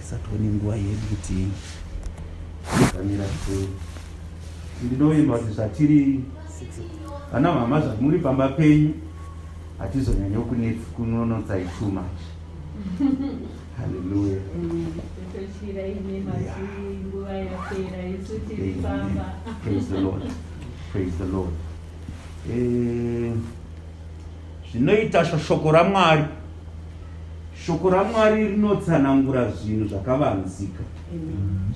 tisatone nguva yedu kuti zamira zvikuru. Ndinoimba kuti zvatiri vana mama zvamuri pamba penyu hatizonyanya kunonotsai too much. Hallelujah. Praise the Lord. Praise the Lord. Zvinoita shoko raMwari. Shoko raMwari rinotsanangura zvinhu zvakavanzika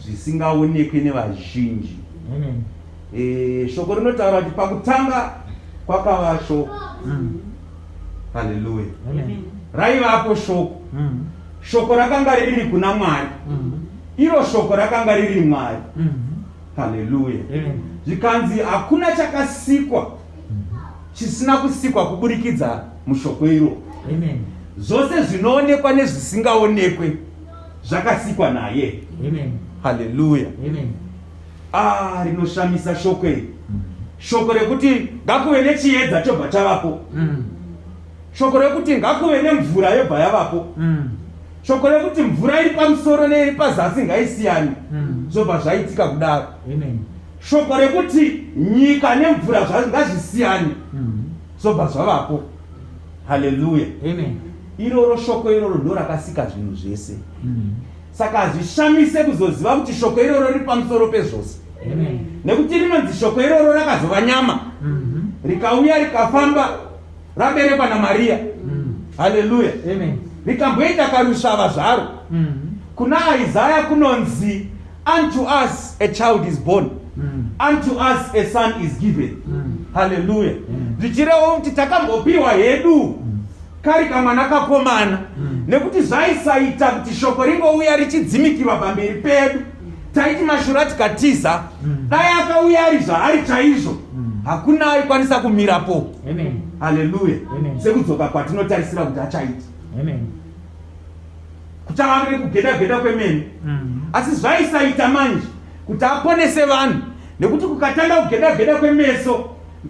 zvisingaonekwi nevazhinji. Shoko rinotaura kuti pakutanga kwakava shoko. Hallelujah. Raivapo shoko. Shoko rakanga riri kuna Mwari. Iro shoko rakanga riri Mwari. Hallelujah. Zvikanzi hakuna chakasikwa chisina kusikwa kuburikidza mushoko iro. Zvose zvinoonekwa nezvisingaonekwe zvakasikwa naye. Hallelujah. Rinoshamisa shoko iri. Shoko rekuti ngakuve nechiedza chobva chavapo. Shoko rekuti ngakuve nemvura yobva yavapo. Shoko rekuti mvura iri pamusoro neiri pazasi ngaisiyane. Zvobva zvaitika kudaro. Shoko rekuti nyika nemvura ngazvisiyane. Zvobva zvavapo. Hallelujah. Iroro shoko iroro ndo rakasika zvinhu zvese. Saka hazvishamise kuzoziva kuti shoko iroro riri pamusoro pezvose. Nekuti rinonzi shoko iroro rakazova nyama. Rikauya rikafamba raberekwa naMaria. Hallelujah. Rikamboita karushava zvaro. Kuna Isaiah kunonzi unto us a child is born. Unto us a son is given. Hallelujah. Zvichirevo kuti takambopiwa hedu kari kamwana kakomana. Nekuti zvaisaita kuti shoko ringouya richidzimikirwa pamberi pedu. Taiti mashura tikatiza. Dai akauya ari zvaari chaizvo. Hakuna aikwanisa kumirapo. Hallelujah. Sekudzoka kwatinotarisira kuti achaita. Kuchava kugeda kwemene. Asi zvaisaita manje kuti aponese vanhu. Nekuti kukatanga kugeda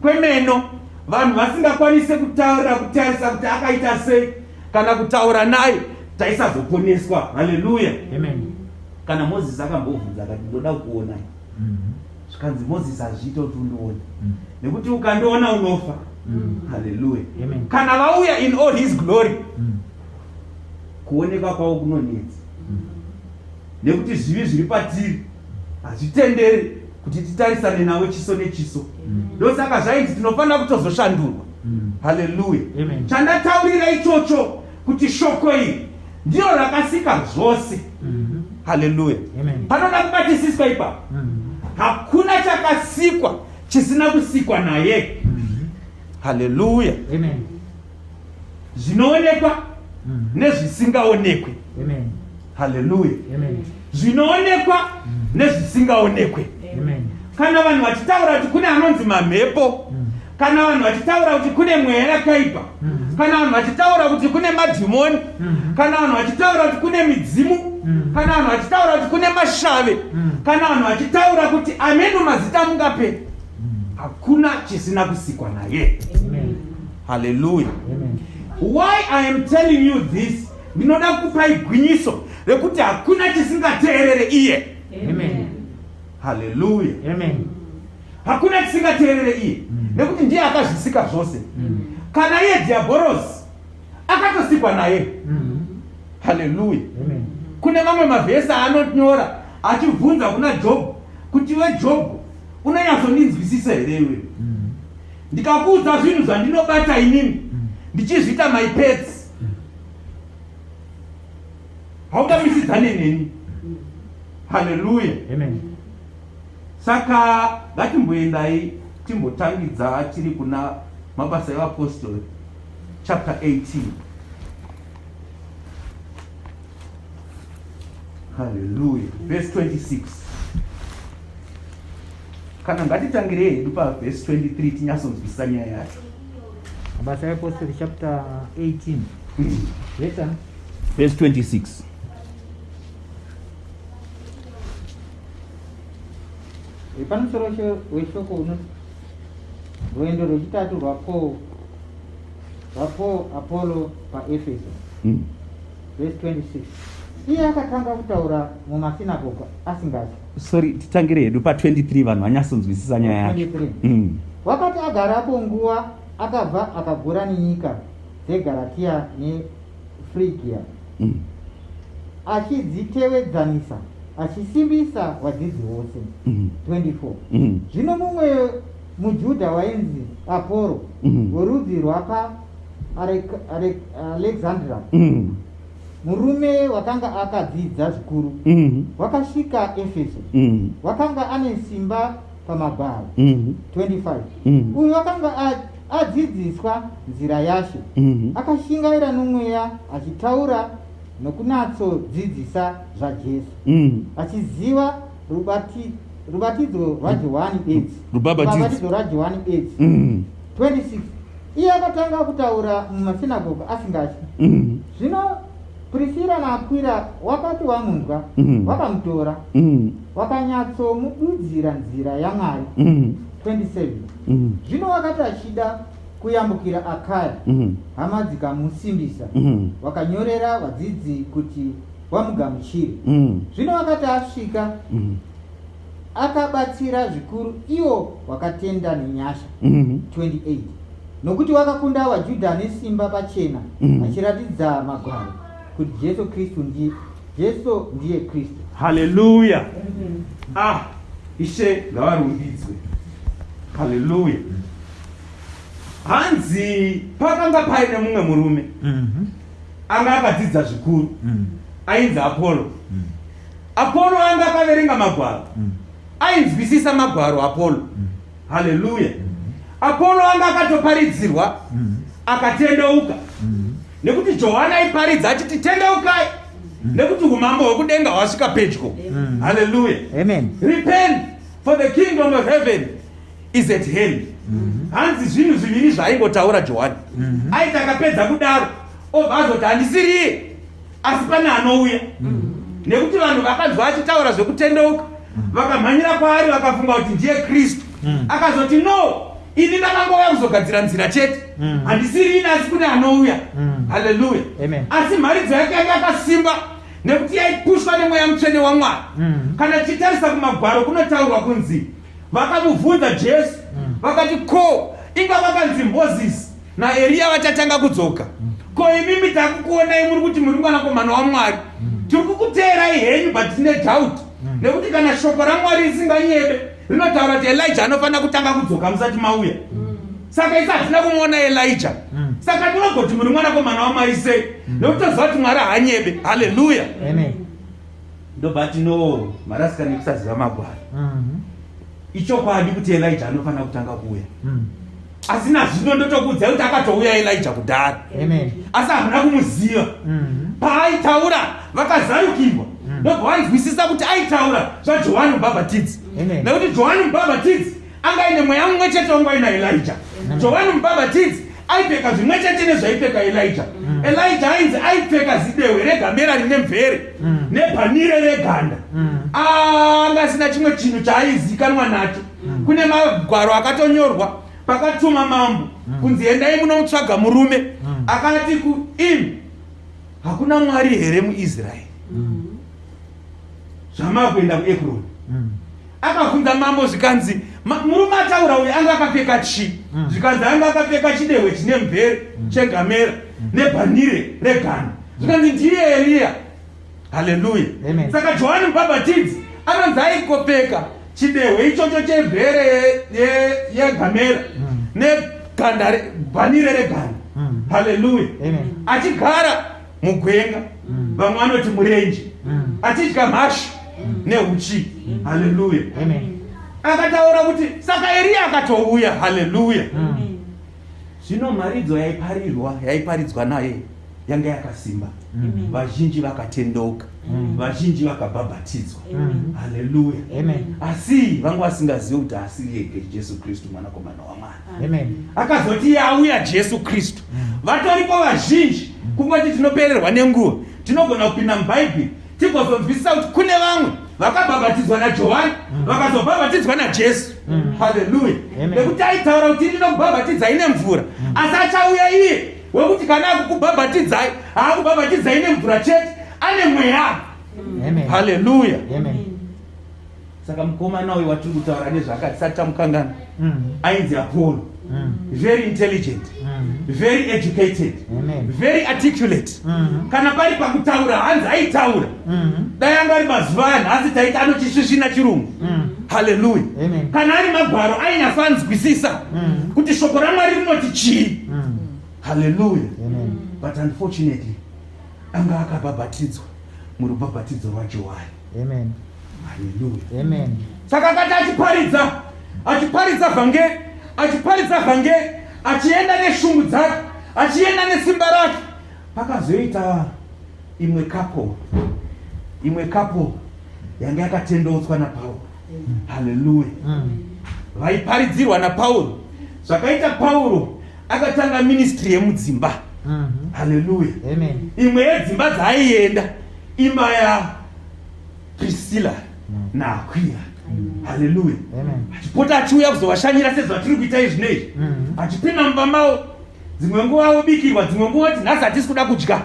kwemeno vanhu vasingakwanise kutaura kutarisa kuti akaita sei kana kutaura naye taisazoponeswa. Hallelujah. Kana Moses akambobvunza akati ndoda kuona. Zvikanzi Moses azviita kuti undione. Nekuti ukandiona unofa. Hallelujah. Kana vauya in all his glory. Kuoneka kwavo kunonetsa. Nekuti zvivi zviri patiri hazvitenderi kuti titarisane nawe chiso nechiso. Ndosaka zvainzi tinofanira kutozoshandurwa. Hallelujah. Chandataurira ichocho kuti shoko iri ndiro rakasika zvose. Hallelujah. Panoda kubatisiswa ipapo. Hakuna chakasikwa chisina kusikwa naye. Hallelujah. Zvinoonekwa nezvisingaonekwe. Hallelujah. Zvinoonekwa nezvisingaonekwe. Kana vanhu vachitaura kuti kune anonzi mamhepo, kana vanhu vachitaura kuti kune mweya yakaipa, kana vanhu vachitaura kuti kune madhimoni, kana vanhu vachitaura kuti kune midzimu, kana vanhu vachitaura kuti kune mashave, kana vanhu vachitaura kuti ameno mazita mungape, hakuna chisina kusikwa naye. Hallelujah. Why I am telling you this? Ndinoda kukupai gwinyiso rekuti hakuna chisingateerere iye. Hallelujah. Hakuna chisingateerere iye. Nekuti ndiye akazvisika zvose. Kana iye diabolos akatosikwa naye. Hallelujah. Kune mamwe mavhesi anonyora achibvunza kuna Job kuti we Job unonyatsondinzwisisa here iwe? Ndikakuudza zvinhu zvandinobata inini ndichizviita my pets. Haungamisidzane neni. Hallelujah. Saka ngatimboendai timbotangidza tiri kuna mabasa evapostori chapter 18. Hallelujah. Verse 26. Kana ngatitangire hedu paverse 23 tinyatsonzwisisa nyaya yacho. Mabasa evapostori chapter 18. Listen. Verse 26. Pamusoro weshoko unoti rwendo rwechitatu rwaPaul Apollo paEfeso. Verse 26. iye akatanga kutaura mumasinagoga asingatyi. Sorry, titangire hedu pa23 vanhu vanyatsonzwisisa nyaya yacho. 23. Wakati agarapo nguva akabva akagura nenyika dzeGaratia neFrigia, achidzitevedzanisa achisimbisa vadzidzi vose. 24. Zvino mumwe muJudha wainzi Aporo worudzi rwapa Alexandra, murume wakanga akadzidza zvikuru, wakasvika Efeso. Wakanga ane simba pamagwaro. 25. Uyu wakanga adzidziswa nzira yaShe, akashingaira nomweya achitaura nokunatsodzidzisa zvaJesu, achiziva rubhabhatidzo rwaJowani bedzi. Rubhabhatidzo rwaJowani bedzi. 26. Iye akatanga kutaura mumasinagoga asingatyi. Zvino Priscilla naAkwila wakati wamunzwa, vakamutora vakanyatsomududzira nzira yaMwari. 27. Zvino wakati achida kuyambukira Akaya, hama dzikamusimbisa, vakanyorera vadzidzi kuti vamugamuchire. Zvino wakati asvika, akabatsira zvikuru ivo wakatenda nenyasha. 28. Nokuti wakakunda vaJudha nesimba pachena, achiratidza magwaro kuti Jesu ndiye Kristu. Haleluya. Ishe ngavarumbidzwe. Haleluya. Hanzi pakanga paine mumwe murume anga akadzidza zvikuru, ainzi Apolo. Apolo anga akaverenga magwaro, ainzwisisa magwaro Apolo. Haleluya. Apolo anga akatoparidzirwa akatendeuka, nekuti Johani aiparidza achiti tendeukai, nekuti umambo hwekudenga hwasvika pedyo. Haleluya. Amen. Repent, for the kingdom of heaven is at hand. Hanzi zvinhu zviviri zvaingotaura Johani. Aiti akapedza kudaro obva azoti handisiriye, asi pane anouya. Nekuti vanhu vakanzwa achitaura zvekutendeuka vakamhanyira kwaari vakafunga kuti ndiye Kristu. Akazoti no, ini ndakangouya kuzogadzira nzira chete, handisiri ini asi kune anouya. Haleluya. Asi mharidzo yake yanga yakasimba nekuti yaipushwa nemweya mutsvene waMwari. Kana tichitarisa kumagwaro kunotaurwa kunzi vakamubvunza Jesu vakati, ko inga vakanzi Mozisi naEriya vachatanga kudzoka, ko imimi takukuonai muri kuti muri mwanakomana waMwari? Tiri kukuteerai henyu, but tine doubt, nekuti kana shoko raMwari risinganyebe rinotaura kuti Elijah anofanira kutanga kudzoka musati mauya. Saka isi hatina kumuona Elijah. Saka tinogoti muri mwanakomana waMwari sei? Nekuti toziva kuti Mwari haanyebe. Haleluya. Ndobati no, marasikani kusaziva magwaro. Ichokwadi kuti Elijah anofanira kutanga kuuya. Asi nazvino ndotokuudzai kuti akatouya Elijah kudhara. Asi hamuna kumuziva. Paaitaura vakazarukirwa. Ndobva vanzwisisa kuti aitaura zvaJowani Mubhabhatidzi. Nekuti Johani Mubhabhatidzi anga aine mweya mumwe chete wangaina Elijah. Johani Mubhabhatidzi aipfeka zvimwe chete nezvaipfeka Elijah. Elijah ainzi aipfeka zidehwe regamera rine mvere nebhanire reganda. Anga asina chimwe chinhu chaaizikanwa nacho. Kune magwaro akatonyorwa pakatuma mambo kunzi endai munomutsvaga murume akati kuimi, hakuna Mwari here muIsraeri? Zvamakuenda kuEkroni. Akabvunza mambo zvikanzi murume ataura uyu anga akapfeka chi? Zvikanzi anga akapfeka chidehwe chine mvere chegamera nebhanire reganda. Zvikanzi ndiye Eriya. Haleluya. Saka Johani Mubhabhatidzi anonzi aikopfeka chidehwe ichocho chemvere yegamera neganda bhanire reganda. Haleluya. Achigara mugwenga, vamwe vanoti murenje, achidya mhashu neuchi. Haleluya. Akataura kuti saka Eriya akatouya. Haleluya. Zvino mharidzo yaiparidzwa naye yanga yakasimba. Vazhinji vakatendeuka, vazhinji vakabhabhatidzwa. Haleluya. Asi vanga vasingazivi kuti asiri yeke Jesu Kristu mwanakomana waMwari. Akazoti yauya Jesu Kristu, vatoripo vazhinji. Kungoti tinopererwa nenguva, tinogona kupinda mubhaibheri tigozonzwisisa kuti kune vamwe vakabhabhatidzwa naJohani vakazobhabhatidzwa naJesu. Haleluya. Nekuti aitaura kuti ndinokubhabhatidzai nemvura, asi achauya iye wekuti kana akukubhabhatidzai haakubhabhatidzai nemvura chete, ane mweya. Amen. Haleluya. Amen. Saka mukomana uyu watiri kutaura nezvaakati sati tamukangana ainzi Apollo. Very intelligent, very educated, very articulate. Kana pari pakutaura hanzi aitaura. Dai anga ari mazuva anhasi taiti anochisvisvina chirungu. Haleluya. Kana ari magwaro ainyasanzwisisa kuti shoko raMwari rinoti chii. Haleluya. But unfortunately anga akabhabhatidzwa murubhabhatidzo rwaJowani. Amen. Haleluya. Amen. Saka akati achiparidza vhangeri achienda neshungu dzake, achienda nesimba rake, pakazoita imwe kapo yanga yakatendeutswa naPauro. Haleluya. Vaiparidzirwa naPauro. Zvakaita Pauro akatanga ministry yemudzimba. Haleluya. Imwe yedzimba dzaaienda imba ya Priscilla naAquila. Haleluya. Achipota achiuya kuzovashanyira sezvatiri kuita izvinezvi. Achipinda mumba mavo, dzimwe nguva obikirwa, dzimwe nguva kuti nhasi hatisi kuda kudya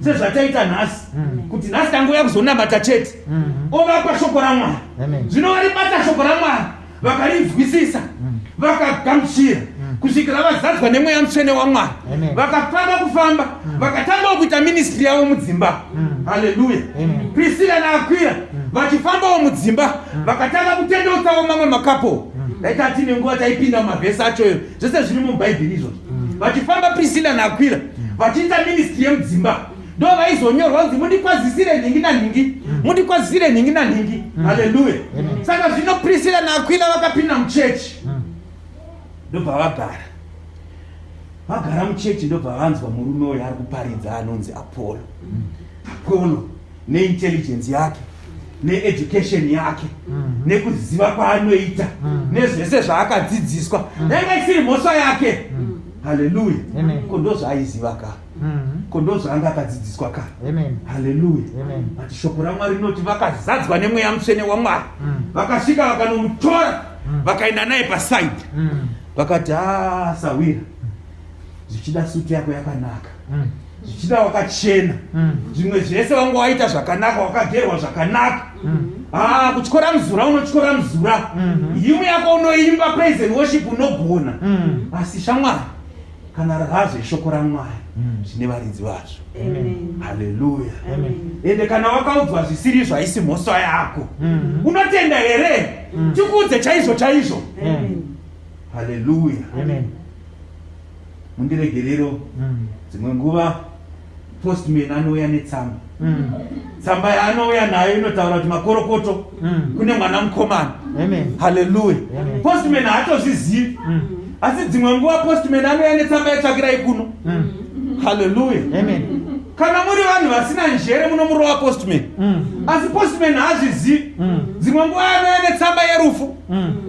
sezvataita nhasi, kuti nhasi tangouya kuzonamata chete. Ovapa shoko raMwari. Zvino varibata shoko raMwari, vakarinzwisisa, vakagamuchira kusvikira vazadzwa nemweya mutsvene waMwari. Vakafamba vakatanga kuita ministry yavo mudzimba. Haleluya. Priscilla naAquila vachifambawo mudzimba vakatanga kutendeutsawo mamwe makapo. Daita atine nguva taipinda mumavhesi achoyo, zvese zviri mubhaibheri izvozvo. Vachifamba Priscilla naAquila vachiita ministry yemudzimba, ndo vaizonyorwa kunzi mundikwazisire nhingi nanhingi, mundikwazisire nhingi nanhingi. Haleluya. Saka zvino Priscilla naAquila vakapinda muchechi, ndobva vagara muchechi, ndobva vanzwa murume uyo ari kuparidza anonzi Apollo. Apollo neintelligence yake, needucation yake, nekuziva kwaanoita, nezvese zvaakadzidziswa, yanga isiri mhosva yake. Haleluya. Ko ndozvaaiziva ka, ko ndozvaanga akadzidziswa ka. Haleluya. Ati shoko raMwari rinoti vakazadzwa nemweya mutsvene waMwari, vakasvika vakanomutora vakaenda naye pasaidi, vakati Sawira, zvichida suti yako yakanaka, zvichida wakachena, zvimwe zvese wanga waita zvakanaka, wakagerwa zvakanaka. Kutyora muzura unotyora muzura, hymn yako unoimba, praise and worship unogona. Asi shamwari, kana razve shoko raMwari zvine varidzi vazvo. Haleluya. Ende kana wakaudzwa zvisiri zvaisi mhosva yako, unotenda here? Tikuudze chaizvo chaizvo. Haleluya. Mundiregerero, dzimwe nguva postman anouya netsamba. Tsamba yaanouya nayo inotaura kuti makorokoto kune mwana mukomana. Haleluya. Postman haatozvizivi, asi dzimwe nguva postman anouya netsamba yatsvakirai kuno. Haleluya. Kana muri vanhu vasina njere munomurova postman, asi postman haazvizivi. Dzimwe nguva anouya netsamba yerufu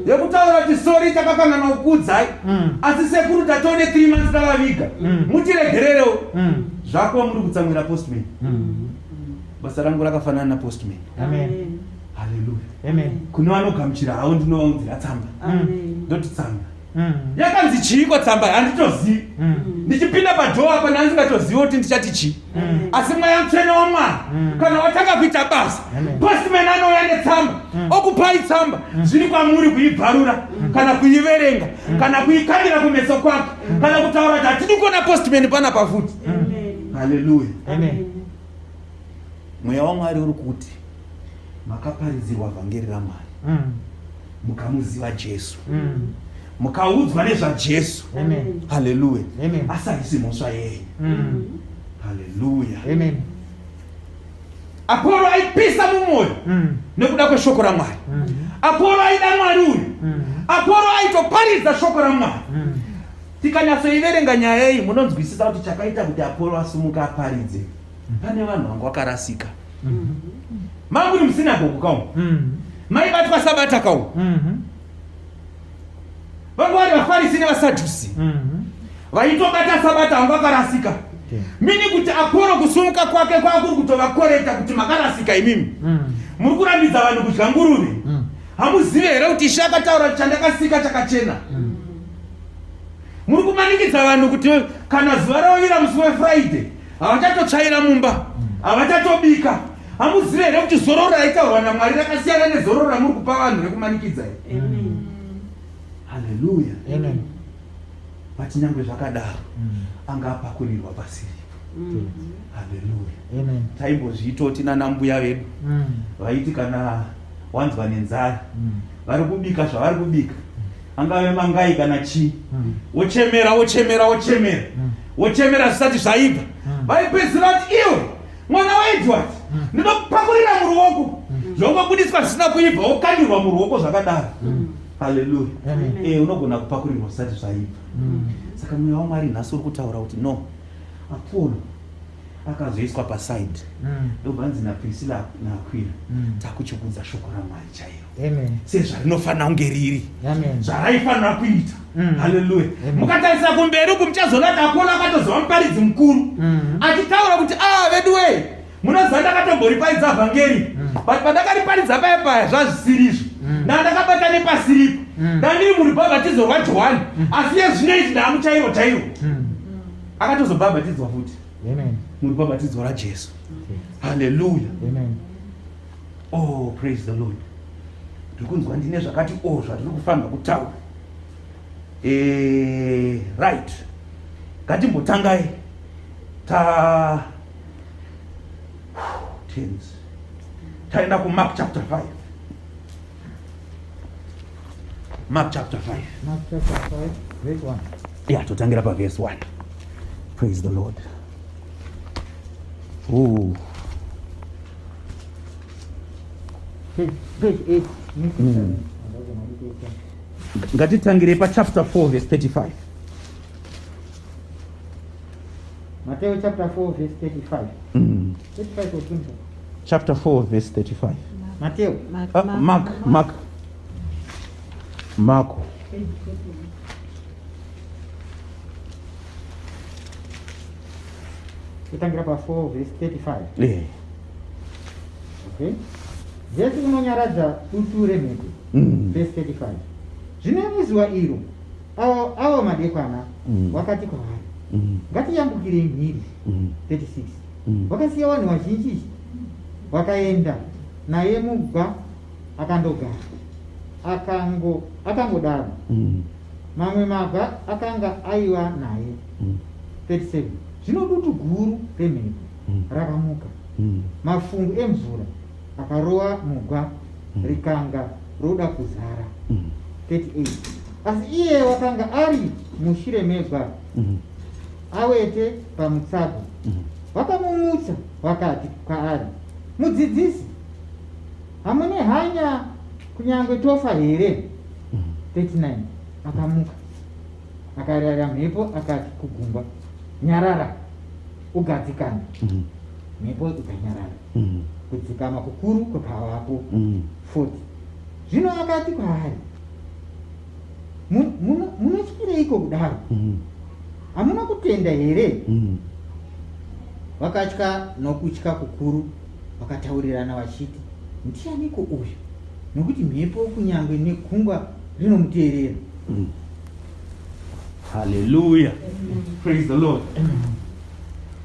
yekutaura kuti sorry takakanganwa kukuudzai, asi sekuru tatone 3 months tavaviga, mutiregererewo. Zvako muri kutsamwira postman. Basa rangu rakafanana na postman. Haleluya. Kune vanogamuchira havo ndinovaunzira tsamba, ndoti tsamba yakanzi chiiko tsamba, handitozivi. Ndichipinda padhoo apa ndandingatozivi kuti ndichati chii, asi mweya mutsvene waMwari kana watanga kuita basa, postman anouya netsamba, okupai tsamba, zviri kwamuri kuibvarura kana kuiverenga kana kuikandira kumeso kwake kana kutaura kuti hatidi kuona postman pana pafuti. Haleluya. Mweya waMwari uri kuti makaparidzirwa vhangeri raMwari, mukamuziva Jesu, mukaudzwa nezvaJesu. Haleluya. Asi haisi mhosva yenyu. Haleluya. Apollo aipisa mumwoyo nekuda kweshoko raMwari. Apollo aida Mwari uyu. Apollo aitoparidza shoko raMwari. Tikanyatsoiverenga nyaya iyi munonzwisisa kuti chakaita kuti Apollo asumuka aparidze. Pane vanhu vanga vakarasika. Mamuri musinagoge kaumu, maibatwa sabata kaumu, vanga vari vaFarisi nevaSadhusi, vaitobata sabata vanga vakarasika. Mini kuti Apollo kusumuka kwake kwakuri kutovakoreta kuti makarasika imimi. Muri kurambidza vanhu kudya nguruve. Hamuzivi here kuti Ishe akataura kuti chandakasika chakachena. Muri kumanikidza vanhu kuti kana zuva rovira musi weFriday havachatotsvaira mumba, havachatobika. Hamuzive here kuti zororo raitaurwa naMwari rakasiyana nezororo ramuri kupa vanhu rekumanikidza here. Haleluya. Pachinyangwe zvakadaro angapakurirwa pasiripo. Haleluya. Taimbozviitoti nanambuya vedu vaiti kana wanzwa nenzara vari kubika zvavari kubika, angave mangai kana chii, wochemera zvisati zvaibva, vaipedzisira kuti iwe mwana waEdward ndinokupakurira muruoko, zvongobudiswa zvisina kuibva wokandirwa muruoko zvakadaro. Haleluya. Unogona kupakurirwa zvisati zvaibva. Saka mweya waMwari nhasi uri kutaura kuti no, Apollo akazoiswa pasaidi, ndobvanzi naPriscilla naAquila takuchikudza shoko raMwari chairo sezvarinofanira kunge riri, zvaraifanira kuita. Haleluya. Mukatarisa kumberi uku muchazona kuti Apollo akatozova muparidzi mukuru achitaura kuti vedu wee, munoziva ndakatomboriparidza vhangeri, but pandakariparidza paya zvazvisirizvo ndandakabata nepasiripo, ndandiri murubhabhatidzo rwaJowani, asi yezvinoiti ndamuchairo chairo. Akatozobhabhatidzwa futi murubhabhatidzo raJesu. Haleluya. Oh, praise the Lord. Ndikunzwa ndine zvakati zvatiri kufanira kutaura. Right. Ngatimbotangai taenda kuMark chapter 5. Mark chapter 5 verse 1. Yeah, totangira pa verse 1. Praise the Lord. Page 8. Ngatitangire pa chapter 4 verse 35. Matthew chapter 4 verse 35. 35 or 25? Chapter 4 verse 35. Matthew. Mark. Kutangira pa 4 verse 35. Yeah. Okay. Jesu unonyaradza dutu remhepo. Verse 35. Zvino muzuva iro avo madekwana wakati kwavari, ngatiyambukirei mhiri. 36. Wakasiya vanhu vazhinji wakaenda naye mugwa akandogara, akangodaro. Mamwe magwa akanga aiva naye. 37. Zvino dutu guru remhepo rakamuka, mafungu emvura akarova mugwa rikanga roda kuzara. 38. Asi iye wakanga ari mushure megwa awete pamutsago, vakamumutsa vakati kwaari, mudzidzisi, hamune hanya kunyange tofa here? 39. Akamuka akarayira mhepo akati kugungwa, nyarara ugadzikana. Mhepo ikanyarara, kudzikama kukuru kukavapo. 40. Zvino akati kwaari, munotyireiko kudaro? Hamuna kutenda here? Vakatya nokutya kukuru, vakataurirana vachiti, ndianiko uyu, nokuti mhepo kunyangwe negungwa rinomuteerera. Hallelujah. Praise the Lord.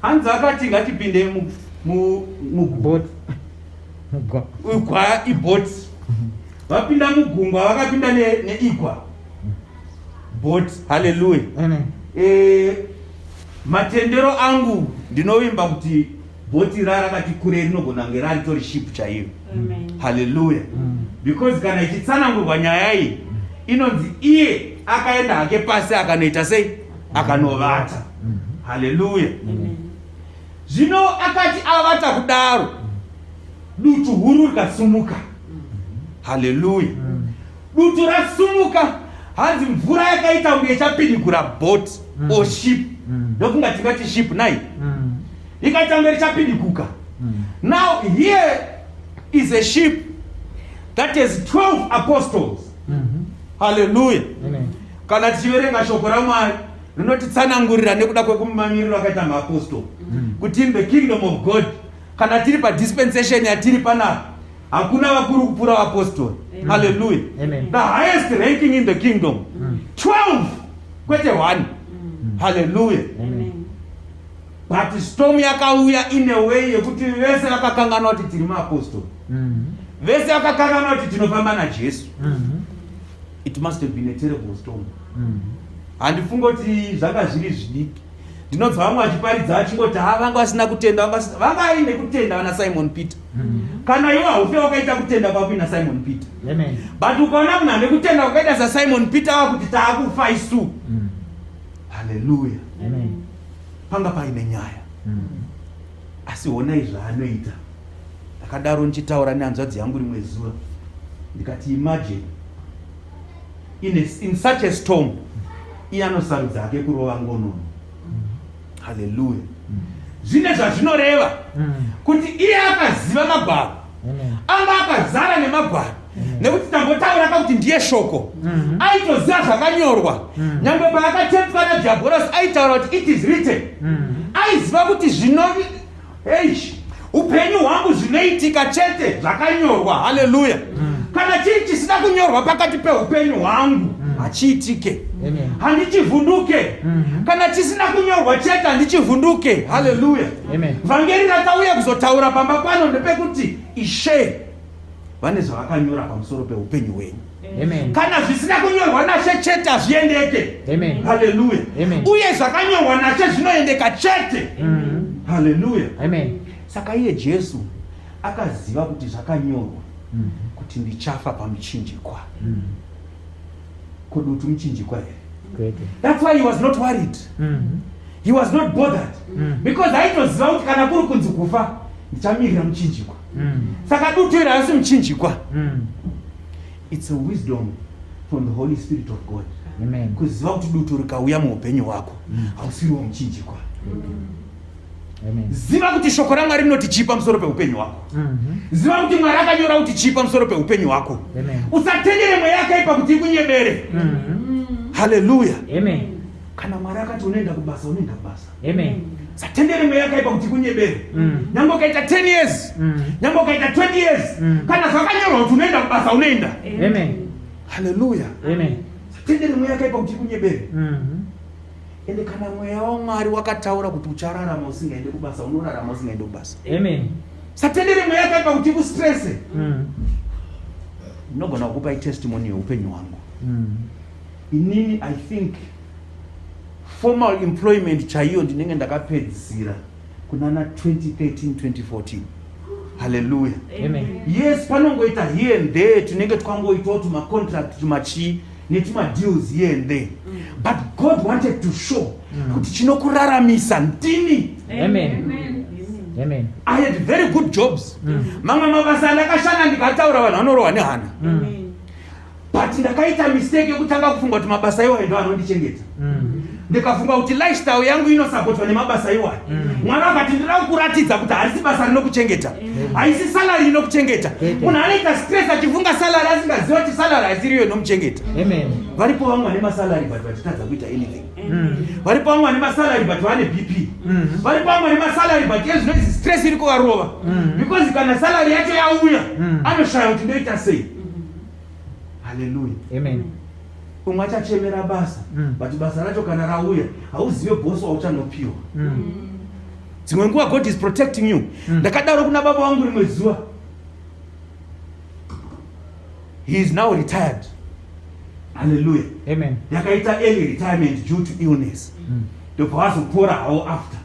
Hanzi akati ngatipinde mugwa ibhoti. Vapinda mugungwa, vakapinda neigwa bhoti. Hallelujah. Matendero angu ndinovimba kuti bhoti rakati kure rinogona kunge raritori ship chaiyo. Hallelujah. Because kana ichitsanangurwa nyaya iyi inonzi iye akaenda hake pasi akanoita sei? Akanovata. Hallelujah. Zvino akati avata kudaro, dutu huru rikasumuka. Hallelujah. Dutu rasumuka, hanzi mvura yakaita kunge ichapindigura boat or ship. Ndokunga tingati ship nai. Ikaita kunge ichapindiguka. Now here is a ship that has 12 apostles. Hallelujah. Kana tichiverenga shoko raMwari rinotitsanangurira nekuda kwekumamiriro akaita maapostoli kuti in the kingdom of God, kana tiri padispensation yatiri panapa, hakuna vakuru kupfuura vaapostoli. Hallelujah. The highest ranking in the kingdom 12 kwete 1. Hallelujah. but storm yakauya in a way yekuti vese vakakangana kuti tiri maapostoli, vese vakakangana kuti tinofamba naJesu. It must have been a terrible storm. Handifunga kuti zvanga zviri zvidiki. Ndinonzwa vamwe vachiparidza vachingoti vanga vasina kutenda, vanga ine kutenda vana Simon Peter. Kana iwe haufe wakaita kutenda kwako ina Simon Peter. Amen. But ukaona munhu ane kutenda wakaita saSimon Peter wakuti taakufa isu. Hallelujah. Amen. Panga paine nyaya. Asi honai zvaanoita. Ndakadaro ndichitaura nehanzvadzi yangu rimwe zuva. Ndikati imagine in such a storm iye anosarudza hake kurova ngonono. Hallelujah. Zvine zvazvinoreva kuti iye akaziva magwaro, anga akazara nemagwaro, nekuti tambotaura kuti ndiye shoko, aitoziva zvakanyorwa. Nyangwe paakatepwa naDhiabhorosi aitaura kuti it is written. Aiziva kuti upenyu hwangu zvinoitika chete zvakanyorwa. Hallelujah. Kana chiri chisina kunyorwa pakati peupenyu hwangu hachiitike. Handichivhunduke. Kana chisina kunyorwa chete handichivhunduke. Hallelujah. Vhangeri rakauya kuzotaura pamba pano ndepekuti Ishe vane zvavakanyora pamusoro peupenyu hwenyu. Kana zvisina kunyorwa naShe chete hazviendeke. Hallelujah. Uye zvakanyorwa naShe zvinoendeka chete. Hallelujah. Saka iye Jesu akaziva kuti zvakanyorwa kuti ndichafa pamuchinjikwa. Kudutu muchinjikwa here. That's why he was not worried. He was not bothered. Because aitoziva kuti kana kuri kunzi kufa ndichamirira muchinjikwa. Saka dutu iri hasi muchinjikwa. It's a wisdom from the Holy Spirit of God. Kuziva kuti dutu rikauya muupenyu hwako hausiriwo muchinjikwa. Ziva kuti shoko raMwari rinoti chii pamusoro peupenyu hwako. Ziva kuti Mwari akanyora kuti chii pamusoro peupenyu hwako. Usatendere mweya yakaipa kuti ikunyebere. Hallelujah. Kana Mwari akati unoenda kubasa, unoenda kubasa. Satendere mweya yakaipa kuti ikunyebere. Nyangwe ukaita 10 years, nyangwe ukaita 20 years, kana zvakanyorwa kuti unoenda kubasa, unoenda. Hallelujah. Satendere mweya yakaipa kuti ikunyebere. Ende kana mweya waMwari wakataura kuti uchararama usingaende kubasa, unorarama usingaende kubasa. Satendere mweya yakaipa kuti ikustresse. Ndinogona kukupa testimony yeupenyu hwangu. Inini I think formal employment chaiyo ndinenge ndakapedzisira kunana 2013 2014. Hallelujah. Yes, panongoita here and there tinenge twangoitawo tuma contract tumachi netuma deals here and there. But God wanted to show kuti chinokuraramisa ndini. I had very good jobs. Mamwe mabasa ndakashanda ndikataura vanhu vanorohwa nehana. But ndakaita mistake yekutanga kufunga kuti mabasa iwayo ndo anondichengeta. Ndikafunga kuti lifestyle yangu inosapotwa nemabasa iwayo. Mwari akati ndira kukuratidza kuti harisi basa rinokuchengeta, haisi salary inokuchengeta. Munhu anoita stress achifunga salary asingaziva kuti salary haisiriyo inomuchengeta. Varipo vamwe vane masalary but vachitadza kuita anything. Varipo vamwe vane masalary but vane BP. Varipo vamwe vane masalary but yezvinozi stress iri kuvarova. Because kana salary yacho yauya anoshaya kuti ndoita sei. Hallelujah. Umwe achachemera basa, but basa racho kana rauya hauzive bosi wauchanopiwa. Dzimwe nguva God is protecting you. Ndakadaro kuna baba wangu rimwe zuva. He is now retired. Hallelujah. Yakaita early retirement due to illness. Ndipo azopora hawo after.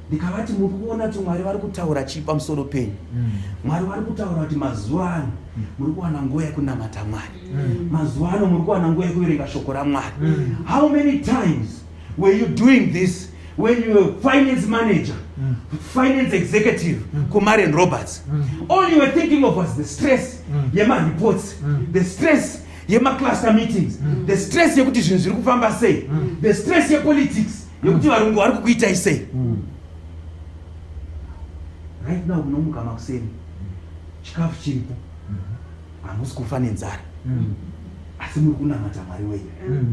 Ndikavati muri kuona kuti Mwari vari kutaura chii pamusoro penyu. Mwari vari kutaura kuti mazuva ano muri kuwana nguva yekunamata Mwari. Mazuva ano muri kuwana nguva yekuverenga shoko raMwari. How many times were you doing this when you were finance manager, finance executive, Kumar and Roberts? All you were thinking of was the stress yema reports, the stress yema cluster meetings, the stress yekuti zvinhu zviri kufamba sei, the stress yepolitics yekuti varungu vari kukuitai sei. Right now unomuka makuseni chikafu chiripo hamusi kufa nenzara, asi muri kunamata Mwari wenyu.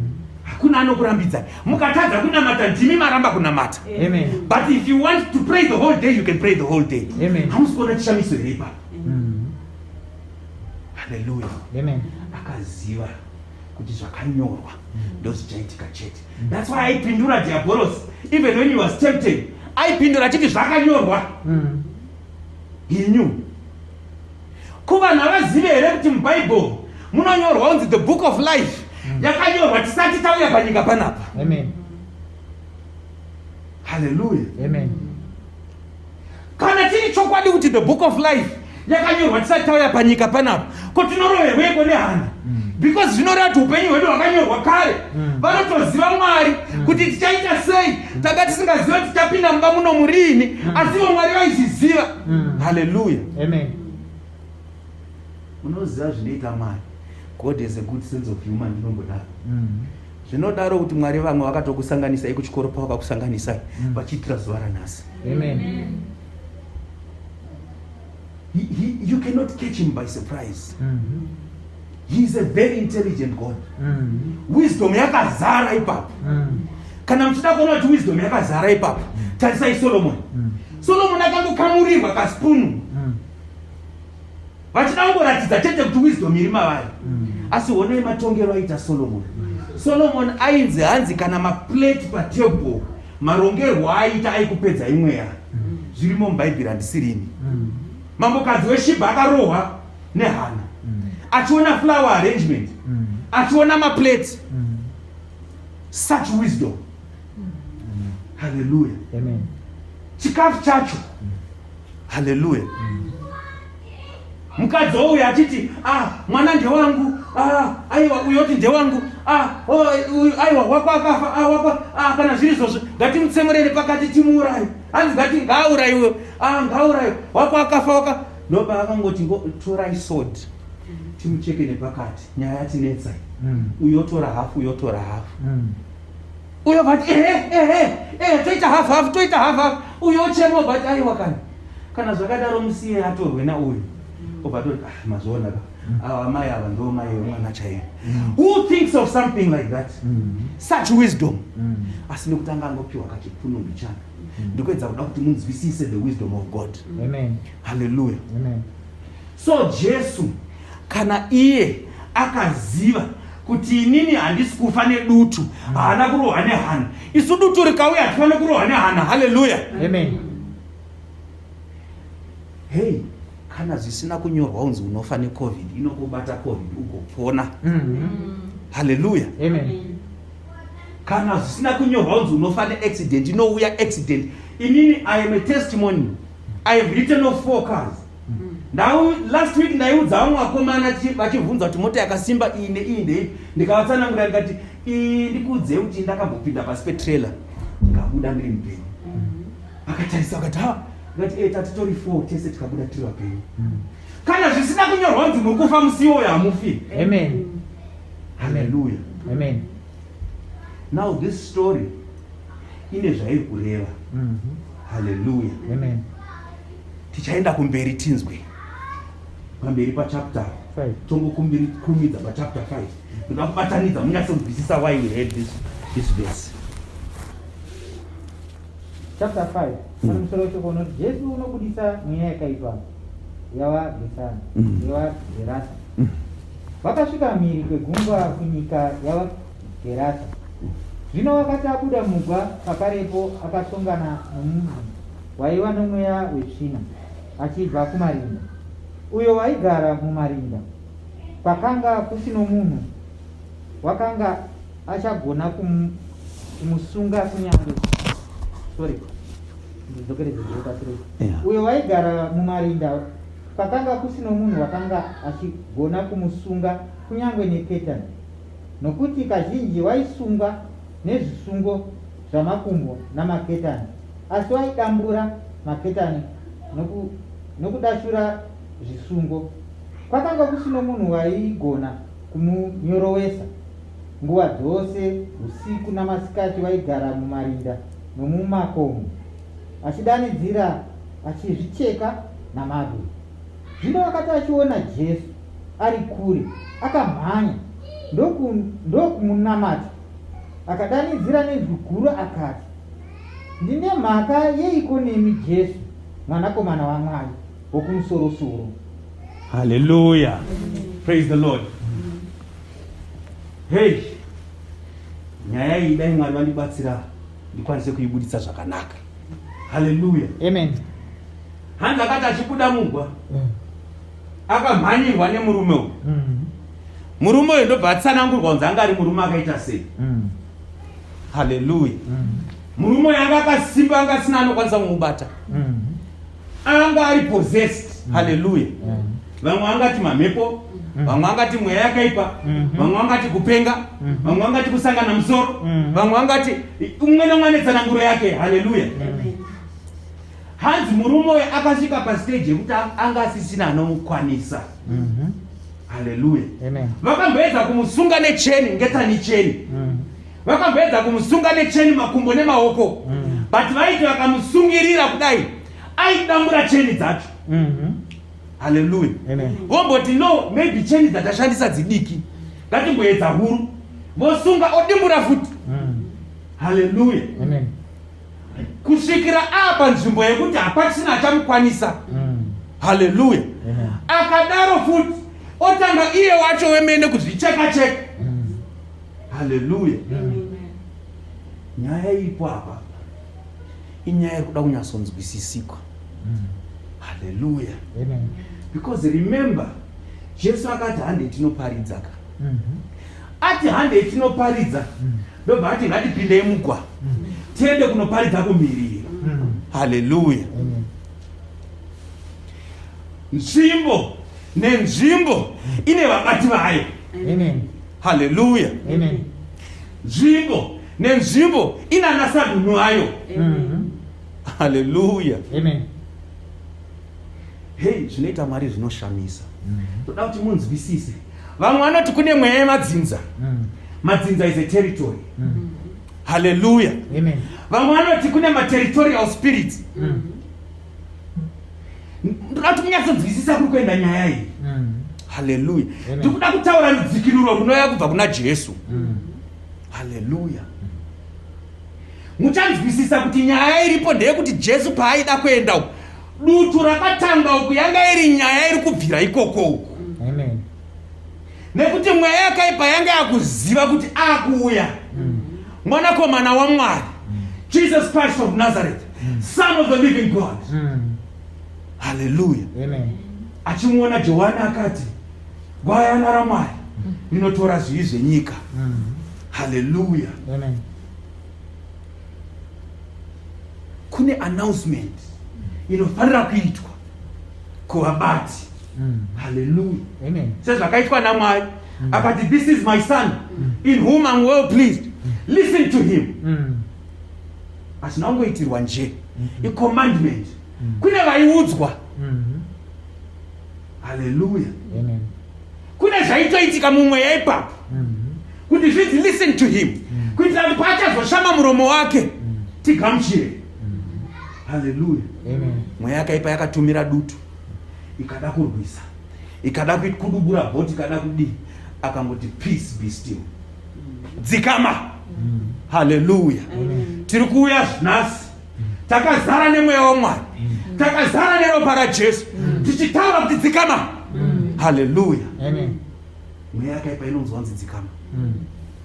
Hakuna anokurambidza. Mukatadza kunamata ndimi maramba kunamata. But if you want to pray the whole day, you can pray the whole day. Hamusi kuona chishamiso here ipapo. Hallelujah. Akaziva kuti zvakanyorwa ndozvichaitika chete. That's why aipindura Dhiabhorosi even when he was tempted. aipindura achiti zvakanyorwa. He knew. Kuvanhu havazive here kuti mubhaibheri munonyorwa unzi the book of life. Yakanyorwa tisati tauya panyika panapa. Amen. Hallelujah. Amen. Kana tiri chokwadi kuti the book of life yakanyorwa tisati tauya panyika panapa, ko tinoroverweko nehana. Because zvinoreva kuti upenyu hwedu hwakanyorwa kare. Vanotoziva Mwari kuti tichaita sei. Tanga tisingaziva kuti tichapinda mumba muno murini, asivo Mwari vaizviziva. Hallelujah. Amen. Unoziva zvinoita Mwari. God has a good sense of humor, ndinombodaro. Zvinodaro kuti Mwari vamwe vakatokusanganisai kuchikoro pavakakusanganisai vachiitira zuva ranhasi. Amen. You cannot catch him by surprise. He is a very intelligent God. Wisdom yakazara ipapo. Kana mchida kuona kuti wisdom yakazara ipapo, tarisai Solomon. Solomon akangokamurirwa kasipunu. Vachida kungoratidza chete kuti wisdom iri mavari. Asi honai matongero aita Solomon. Solomon ainzi hanzi kana maplate patable, marongerwo aita aikupedza imweya. Zvirimo mubhaibheri handisirini. Mambokadzi weShibha akarohwa neHana. Achiona flower arrangement. Achiona maplate. Such wisdom. Hallelujah. Amen. Chikafu chacho. Hallelujah. Mukadzi uyu achiti mwana ndewangu, aiwa uyoti ndewangu, aiwa wako akafa, wako kana zviri izvozvo ngatimutsemurere pakati timuurayi. Hanzi ngati ngaaurayiwe, ngaaurayiwe, wako akafa waka. Ndopa akangoti torai sword timucheke nepakati, nyaya yatinetsai. Uyotora hafu, uyotora hafu. Uyo bati toita hafu, toita hafu. Uyo chemo bati aiwa kana zvakadaro musiye atorwe nauyu. Mazona amai ava ndo mai vemwana chaiye. Who thinks of something like that? Such wisdom. Asi nekutanga angopiwa kachipunundu chake. Ndikuedza kuda kuti munzwisise the wisdom of God. Amen. Hallelujah. Amen. So Jesu kana iye akaziva kuti inini handisi kufa nedutu, haana kurohwa nehana. Isu dutu rikauya hatifane kurohwa nehana. Hallelujah. Amen. Hey, kana zvisina kunyorwa unzi unofa neCovid, inokubata Covid ugopona. Hallelujah. Amen. Kana zvisina kunyorwa unzi unofa neaccident, inouya accident. Inini I am a testimony. I have written of 4 cars. Now last week ndaiudza vamwe vakomana vachibvunza kuti mota yakasimba iyi neiyi ndeiyi, ndikavatsanangura ndikati ndikuudzei kuti ndakambopinda pasi petrailer ndikabuda ndiri mupenyu. Akatarisa akati ngati tatitori 4 tese tikabuda tiri vapenyu. Kana zvisina kunyorwa unzi mukufa musiwo yamufi. Amen. Hallelujah. Amen. Now this story ine zvairi kureva. Hallelujah. Amen. Tichaenda kumberi tinzwe. Pamberi pachapter 5. Tongokumidza pachapter 5. Ndikakubatanidza munyatso kunzwisisa why we read this verse. Chapter 5. Pamusoro choko noti Jesu unobudisa mweya yakaitwa yava Gerasa. Vakasvika mhiri kwegungwa kunyika yava Gerasa. Zvino vakati abuda mugwa pakarepo akasongana nomunhu waiva nomweya wetsvina achibva kumarinda, uyo waigara mumarinda. Kwakanga kusino munhu wakanga achagona kumusunga kunyange. Uyo waigara mumarinda, kwakanga kusino munhu wakanga achigona kumusunga kunyange neketani, nokuti kazhinji waisunga nezvisungo zvamakumbo namaketani, asi waidambura maketani nokudashura zvisungo. Kwakanga kusino munhu waigona kumunyorowesa nguva dzose, usiku namasikati waigara mumarinda nomumakomo achidanidzira achizvicheka namabwe. Zvino wakati achiona Jesu ari kure, akamhanya ndokumunamata, akadanidzira nenzwi guru akati, ndine mhaka yeiko nemi Jesu, mwanakomana waMwari wokumusoro-soro? Hallelujah. Praise the Lord. Hey, nyaya iyi dai Mwari vandibatsira ndikwanise kuibuditsa zvakanaka. Haleluya. Amen. Hanzi akati achibuda mugwa akamhanyirwa nemurume uyu. Murume uyu ndobva atsanangurwa kunzi anga ari murume akaita sei. Haleluya. Murume uyu anga akasimba, anga asina anokwanisa kumubata. Anga ari possessed. Haleluya. Vamwe angati mamhepo, vamwe angati mweya yakaipa, vamwe angati kupenga, vamwe angati kusangana musoro, vamwe angati umwe nomwe netsananguro yake. Haleluya. Hanzi murume uyu akasvika pastage yekuti anga asisina anomukwanisa. Haleluya. Vakamboedza kumusunga necheni, ngetani cheni. Vakamboedza kumusunga necheni makumbo nemaoko. But vaiti vakamusungirira kudai aidambura cheni dzacho. Haleluya. Vomboti no, maybe cheni dzatashandisa dzidiki, ngatimboedza huru, vosunga odimbura futi. Haleluya. Kusvikira apa nzvimbo yekuti hapasina achamukwanisa. Haleluya. Akadaro futi otanga iye wacho wemene kuzvicheka-cheka. Haleluya. Nyaya iripo apa inyaya irikuda kunyatsonzwisisikwa. Haleluya. Because remember, Jesu akati hande tinoparidza ka. Ati hande tinoparidza ndobva ati ngatipindei mugwa tiende kunoparidza kumhirira. Haleluya. Nzvimbo nenzvimbo ine vabati vayo. Haleluya. Nzvimbo nenzvimbo ina anasadhunu ayo. Haleluya. Hey, zvinoita Mwari zvinoshamisa. Toda kuti munzwisise. Vamwe vanoti kune mweya yemadzinza. Madzinza is a territory. Haleluya. Vamwe vanoti kune materitorial spirits. Ndoda kuti munyatsonzwisisa kuri kuenda nyaya iyi. Haleluya. Ndikuda kutaura rudzikinuro runouya kubva kuna Jesu. Haleluya. Muchanzwisisa kuti nyaya iripo ndeyekuti Jesu paaida kuenda uku, dutu rakatanga uku yanga iri nyaya iri kubvira ikoko uku. Nekuti mweya yakaipa yanga yakuziva kuti akuuya mwanakomana waMwari, Jesus Christ of Nazareth, Son of the living God. Haleluya. Achimuona Jowani akati, gwayana raMwari rinotora zvivi zvenyika. Haleluya. Kune announcement inofanira kuitwa kuvabati. Haleluya. Sezvakaitwa naMwari akati, this is my son in whom I'm well pleased, listen to him. Asinangoitirwa nje, commandment. Kune vaiudzwa. Haleluya. Kune zvaitoitika mumweya ipapo kuti zvinzi listen to him, kuitira kuti pachazoshama muromo wake tigamuchire. Haleluya. Mweya yakaipa yakatumira dutu, ikada kurwisa, ikada kudubura bhoti, ikada kudii, akangoti peace be still, dzikama. Haleluya. Tiri kuuya nhasi takazara nemweya waMwari, takazara neropa raJesu, tichitaura kuti dzikama. Haleluya. Mweya yakaipa inonzwa kunzi dzikama.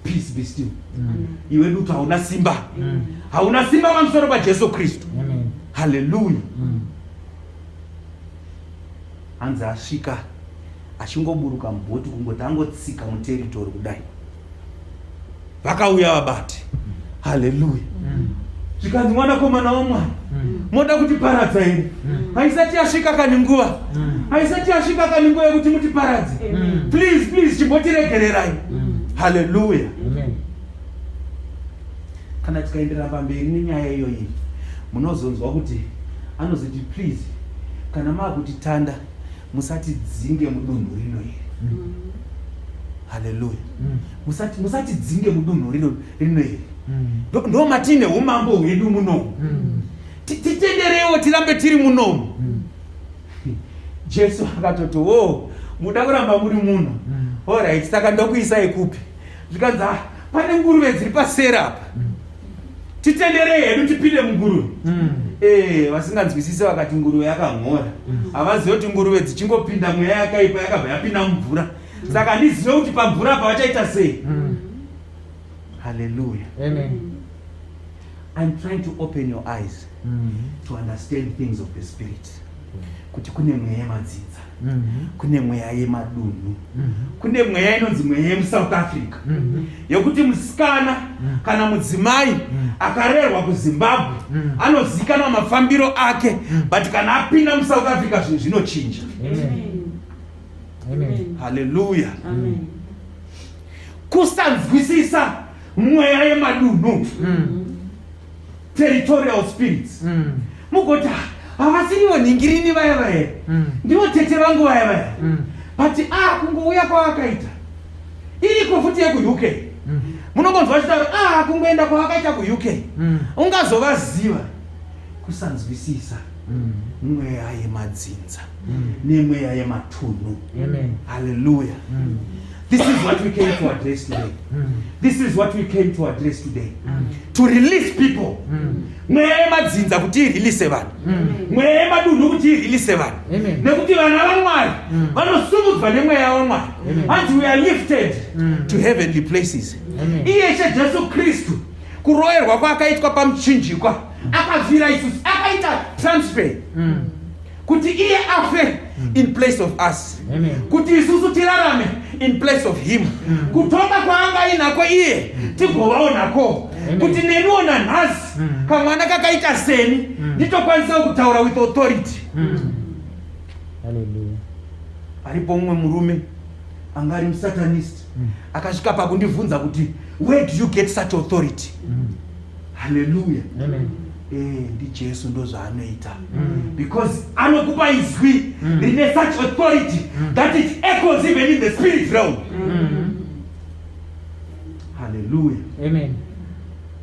Peace be still. Iwe dutu hauna simba, hauna simba pamusoro paJesu Kristu. Haleluya. Hanzi asvika achingoburuka mubhoti kungoti angotsika muteritori kudai, vakauya vabati. Haleluya. Zvikanzi mwanakomana waMwari, moda kutiparadza here? Haisati yasvika kani nguva, haisati yasvika kani nguva yekuti mutiparadze. Please chimbotiregererai. Haleluya. Kana tikaenderera pamberi nenyaya iyoyi, munozonzwa kuti anozoti please, kana maakutitanda musatidzinge mudunhu rino iri. Haleluya. Musatidzinge mudunhu rino iri. Ndo matine umambo hwedu munomu. Titenderewo tirambe tiri munomu. Jesu akatoti, oh, muda kuramba muri muno. Alright, saka ndokuisai kupi? Zvikanzi pane nguruve dziri pasera apa. Titenderei hedu tipinde munguruve. Vasinganzwisisi vakati nguruve yakamhora. Havazivi kuti nguruve dzichingopinda mweya yakaipa yakabva yapinda mumvura. Saka ndizive kuti pamvura apa vachaita sei. Haleluya. I'm trying to open your eyes to understand things of the spirit. Kuti kune mweya yemadzidza, kune mweya yemadunhu, kune mweya inonzi mweya yemuSouth Africa, yokuti musikana kana mudzimai akarerwa kuZimbabwe anozikanwa mafambiro ake, but kana apinda muSouth Africa zvinhu zvinochinja. Hallelujah. Kusanzwisisa mweya yemadunhu, territorial spirits. Mugota havasiriwo ningirini vaya vaya, ndivo tete vangu vaya vaya, but kungouya kwavakaita iriko futi yeku-UK, munongonzwa chitaura kungoenda kwavakaita ku-UK, ungazovaziva. Kusanzwisisa mweya yemadzinza nemweya yematunhu. Hallelujah. This is what we came to address today. This is what we came to address today. To release people. Mweya yemadzinza kuti irelease vanhu. Mweya yemadunhu kuti irelease vanhu. Nekuti vana vaMwari vanosumudzwa nemweya waMwari. And we are lifted to heavenly places. Iye Jesu Kristu kuroerwa kwakaitwa pamuchinjikwa akavhira isusu, akaita transfer. Kuti iye afe in place of us. Kuti isusu tirarame in place of him. Kutoka kwaanga inako iye tigovawo nako. Kuti neniona nhasi kamwana kakaita seni nditokwanisa kutaura with authority. Hallelujah. Aripo umwe murume angari musatanist akasvika pakundibvunza kuti where do you get such authority? Hallelujah. Ndi Jesu ndo zvaanoita, because anokupa izwi rine such authority that it echoes even in the spirit realm. Hallelujah.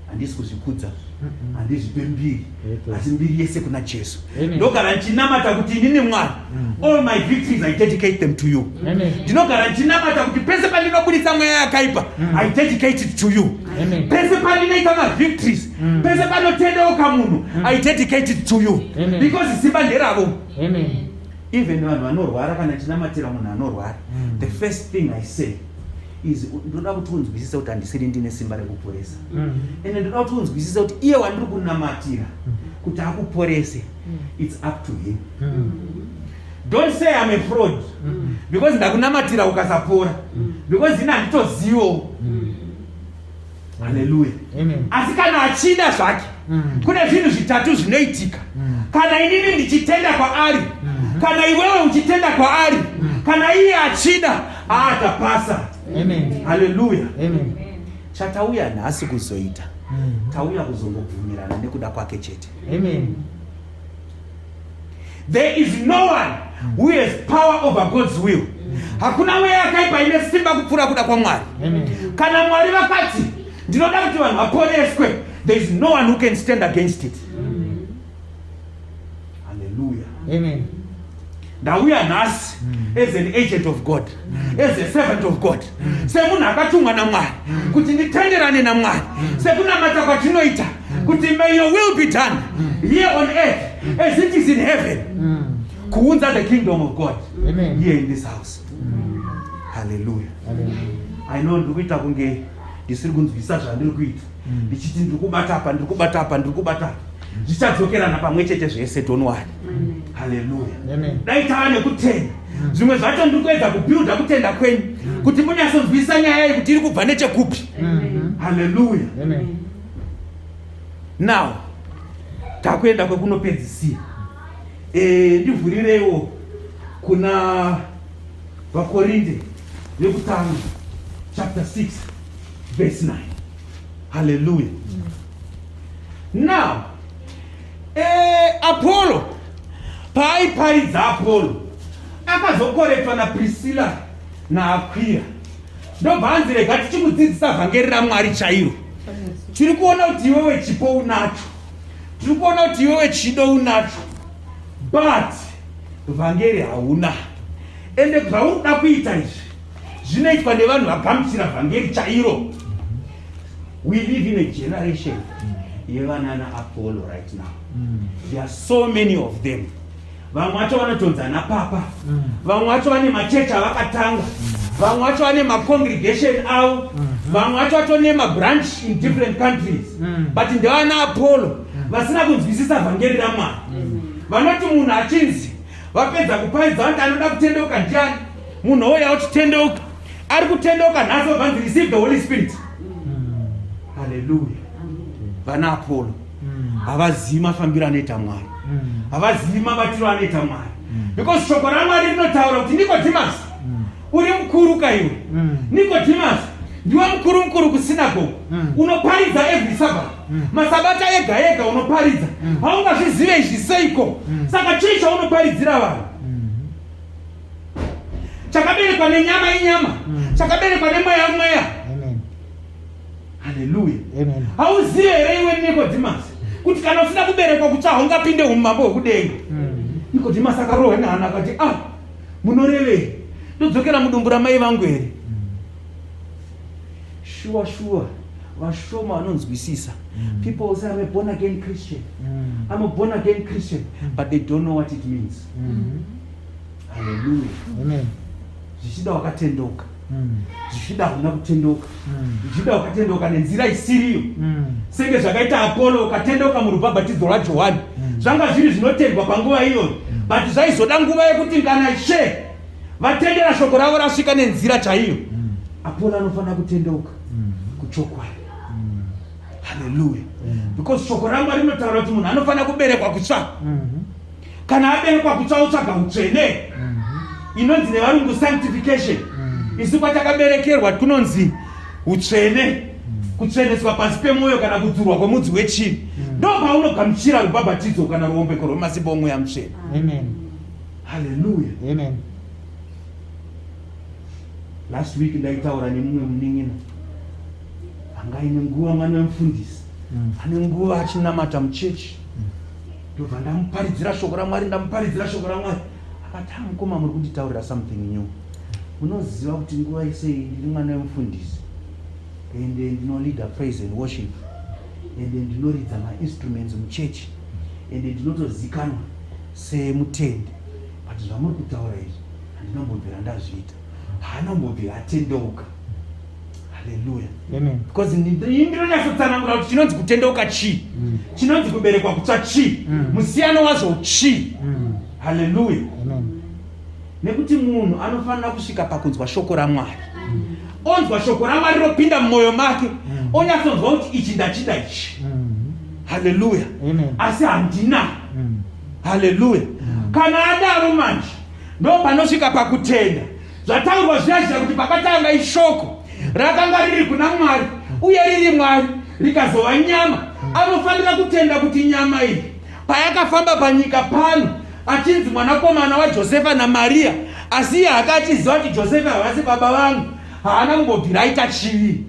Handisi kuzvikudza, handizvipe mbiri, asi mbiri yese kuna Jesu. Ndogara ndichinamata kuti inini Mwari, all my victories I dedicate them to you. Ndinogara ndichinamata kuti pese pandinobudisa mweya yakaipa I dedicate it to you. Pese pandinoita ma-victories, pese panotendeuka munhu I dedicate it to you. Because simba nderavo. Even vanhu vanorwara, kana chinamatira munhu anorwara, the first thing I say is ndoda kuti unzwisise kuti handisiri ndine simba rekuporesa. Ende ndoda kuti unzwisise kuti iye wandiri kunamatira kuti akuporese, it's up to him. Don't say I'm a fraud because ndakunamatira ukasapora, because ina handitozivo. Hallelujah. Asi kana achida zvake, kune zvinhu zvitatu zvinoitika. Kana inini ndichitenda kwaari, kana iwewe uchitenda kwaari, kana iye achida atapasa. Hallelujah. Chatauya nhasi kuzoita, tauya kuzongobvumirana nekuda kwake chete. There is no one who has power over God's will. Hakuna mweya yakaipa ine simba kupfuura kuda kwaMwari. Kana Mwari vakati ndinoda kuti vanhu vaponeswe, there is no one who can stand against it. Hallelujah. Ndauya nhasi as an agent of God, as a servant of God, semunhu akatumwa naMwari kuti nditenderane naMwari, sekunamata kwatinoita kuti may your will be done here on earth as it is in heaven. Kuunza the kingdom of God here in this house. Hallelujah. I know ndikuita kunge ndisiri kunzwisa zvandiri kuita, ndichiti ndiri kubata apa, zvichadzokerana pamwe chete zvese, don't worry. Hallelujah. Dai tava nekutenda, zvimwe zvacho ndiri kuedza kubuilda kutenda kwenyu kuti munyasonzwisisa nyaya iyi kuti iri kubva nechekupi. Hallelujah. Now takuenda kwekunopedzisira. Ndivhurirewo kuna vaKorinde vekutanga chapter 6 verse 9. Hallelujah. Now Apollo paaiparidza Apollo akazokoretwa naPriscilla naAquila. Ndobva anzi rega tichimudzidzisa vhangeri raMwari chairo. Tiri kuona kuti iwewe chipo unacho, tiri kuona kuti iwewe chido unacho, but vhangeri hauna. Ende zvaurikuda kuita izvi zvinoitwa nevanhu vagamuchira vhangeri chairo. We live in a generation yevana naApollo right now. There are so many of them. Vamwe vacho vanotonza napapa, vamwe vacho vane machechi avakatanga, vamwe vacho vane macongregation avo, vamwe vacho vacho nemabranch in different countries, but ndevana Apollo vasina kunzwisisa vhangeri raMwari. Vanoti munhu achinzi vapedza kuparidza vanti anoda kutendeuka ndiani, munhu ouya uchitendeuka, ari kutendeuka nhasi obva receive the Holy Spirit. Hallelujah. Vana Apollo havazivi mafambiro anoita Mwari, havazivi mabatiro anoita Mwari, because shoko raMwari rinotaura kuti Nicodemus, uri mukuru kaiwe. Nicodemus, ndiwe mukuru kusinagoge, unoparidza every Sabbath, masabata ega ega unoparidza, haungazvizive izvi seiko? Saka chii chaunoparidzira vanhu? Chakaberekwa nenyama inyama, chakaberekwa nemweya mweya. Hallelujah. Hauzive here iwe Nicodemus kuti kana usina kuberekwa kuti haungapinde umambo hwekudenga. Nicodemus akarohwa nehana akati, munorevei? Ndodzokera mudumbu ramai vangu here? Sure, vashoma vanonzwisisa. People will say, I'm a born again Christian. I'm a born again Christian, but they don't know what it means. Hallelujah. Amen. Zvichida wakatendeuka, zvichida kuna kutendeuka, zvichida wakatendeuka nenzira isiriyo, senge zvakaita Apollo ukatendeuka murubhabhatidzo rwaJowani. Zvanga zviri zvinotendwa panguva iyoyo, but zvaizoda nguva yekuti kana she vatendera shoko ravo rasvika nenzira chaiyo, Apollo anofanira kutendeuka kuchokwadi. Hallelujah. Because shoko raMwari rinotaura kuti munhu anofanira kuberekwa kutsva. Kana aberekwa kutsva utsvaga utsvene, inonzi nevarungu sanctification. Isu kwatakaberekerwa kunonzi utsvene, kutsveneswa pasi pemwoyo kana kudzurwa kwemudzi wechiri. Ndo paunogamuchira rubhabhatidzo kana ruombeko rwemasimba omweya mutsvene. Amen. Hallelujah. Amen. Last week ndaitaura nemumwe munin'ina anga ine nguva mwana wemufundisi ane nguva achinamata muchechi, ndobva ndamuparidzira shoko raMwari, akati mukoma muri kunditaurira something new. Munoziva kuti nguva isei ndiri mwana wemufundisi ende ndinolida praise and worship ende ndinoridza mainstruments muchechi ende ndinotozikanwa semutende, but zvamuri kutaura izvi handinombobvira ndazviita. Haanombobvira atendeuka. Hallelujah. Amen. Because ndinonyatsotanangura kuti chinonzi kutendeuka chi, chinonzi kuberekwa kutsva chi, musiyano wazvo chi. Hallelujah. Amen. Nekuti munhu anofanira kusvika pakunzwa shoko raMwari, onzwa shoko raMwari ropinda mumwoyo make, onyatsonzwa kuti ichi ndachida ichi. Hallelujah. Amen. Asi handina. Hallelujah. Kana adaro manje ndo panosvika pakutenda. Zvataurwa zviya kuti pakatanga ishoko rakanga riri kuna Mwari uye riri Mwari rikazova nyama. Anofanira kutenda kuti nyama iyi payakafamba panyika pano achinzi mwanakomana waJosefa naMaria, asi iye akachiziva kuti Josefa havasi baba vangu, haana kumbobvira aita chivi.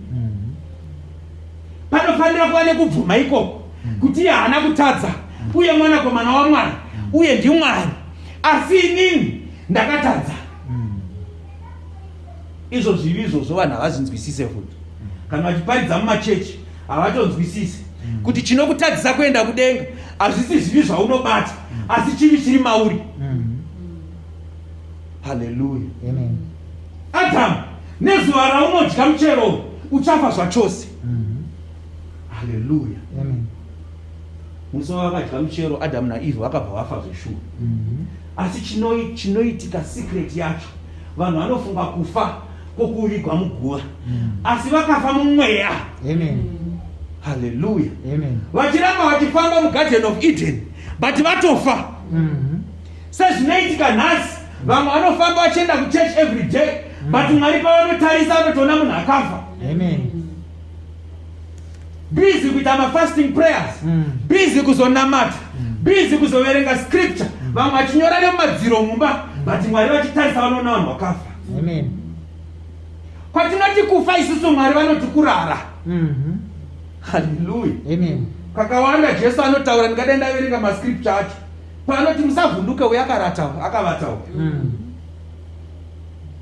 Panofanira kuva nekubvuma ikoko kuti iye haana kutadza uye mwanakomana waMwari uye ndiMwari, asi inini ndakatadza. Izvo zvivi izvozvo vanhu havazvinzwisise futi. Kana vachiparidza mumachechi havatonzwisisi kuti chinokutadzisa kuenda kudenga hazvisi zvivi zvaunobata, asi chivi chiri mauri. Hallelujah. Amen. Adamu, nezuva raunodya muchero uchafa zvachose. Hallelujah. Amen. Musi wavakadya muchero Adamu naEve vakabva vafa zveshuwa. Asi chinoitika secret yacho, vanhu vanofunga kufa kwokuvigwa muguva, asi vakafa mumweya. Amen. Hallelujah. Amen. Vachiramba vachifamba mugarden of Eden but vatofa. Sezvinoitika nhasi, vamwe vanofamba vachienda kuchurch every day but Mwari pavanotarisa vanotoona munhu akafa. Amen. Busy kuita mafasting prayers, busy kuzonamata, busy kuzoverenga scripture, vamwe vachinyora nemadziro mumba but Mwari vachitarisa vanoona vanhu vakafa. Amen. Kwatinoti kufa isusu Mwari vanoti kurara. Hallelujah. Amen. Kakawanda Jesu anotaura, ndingade ndaverenga mascripture acho panoti musavhunduka uye akarata akavatawo.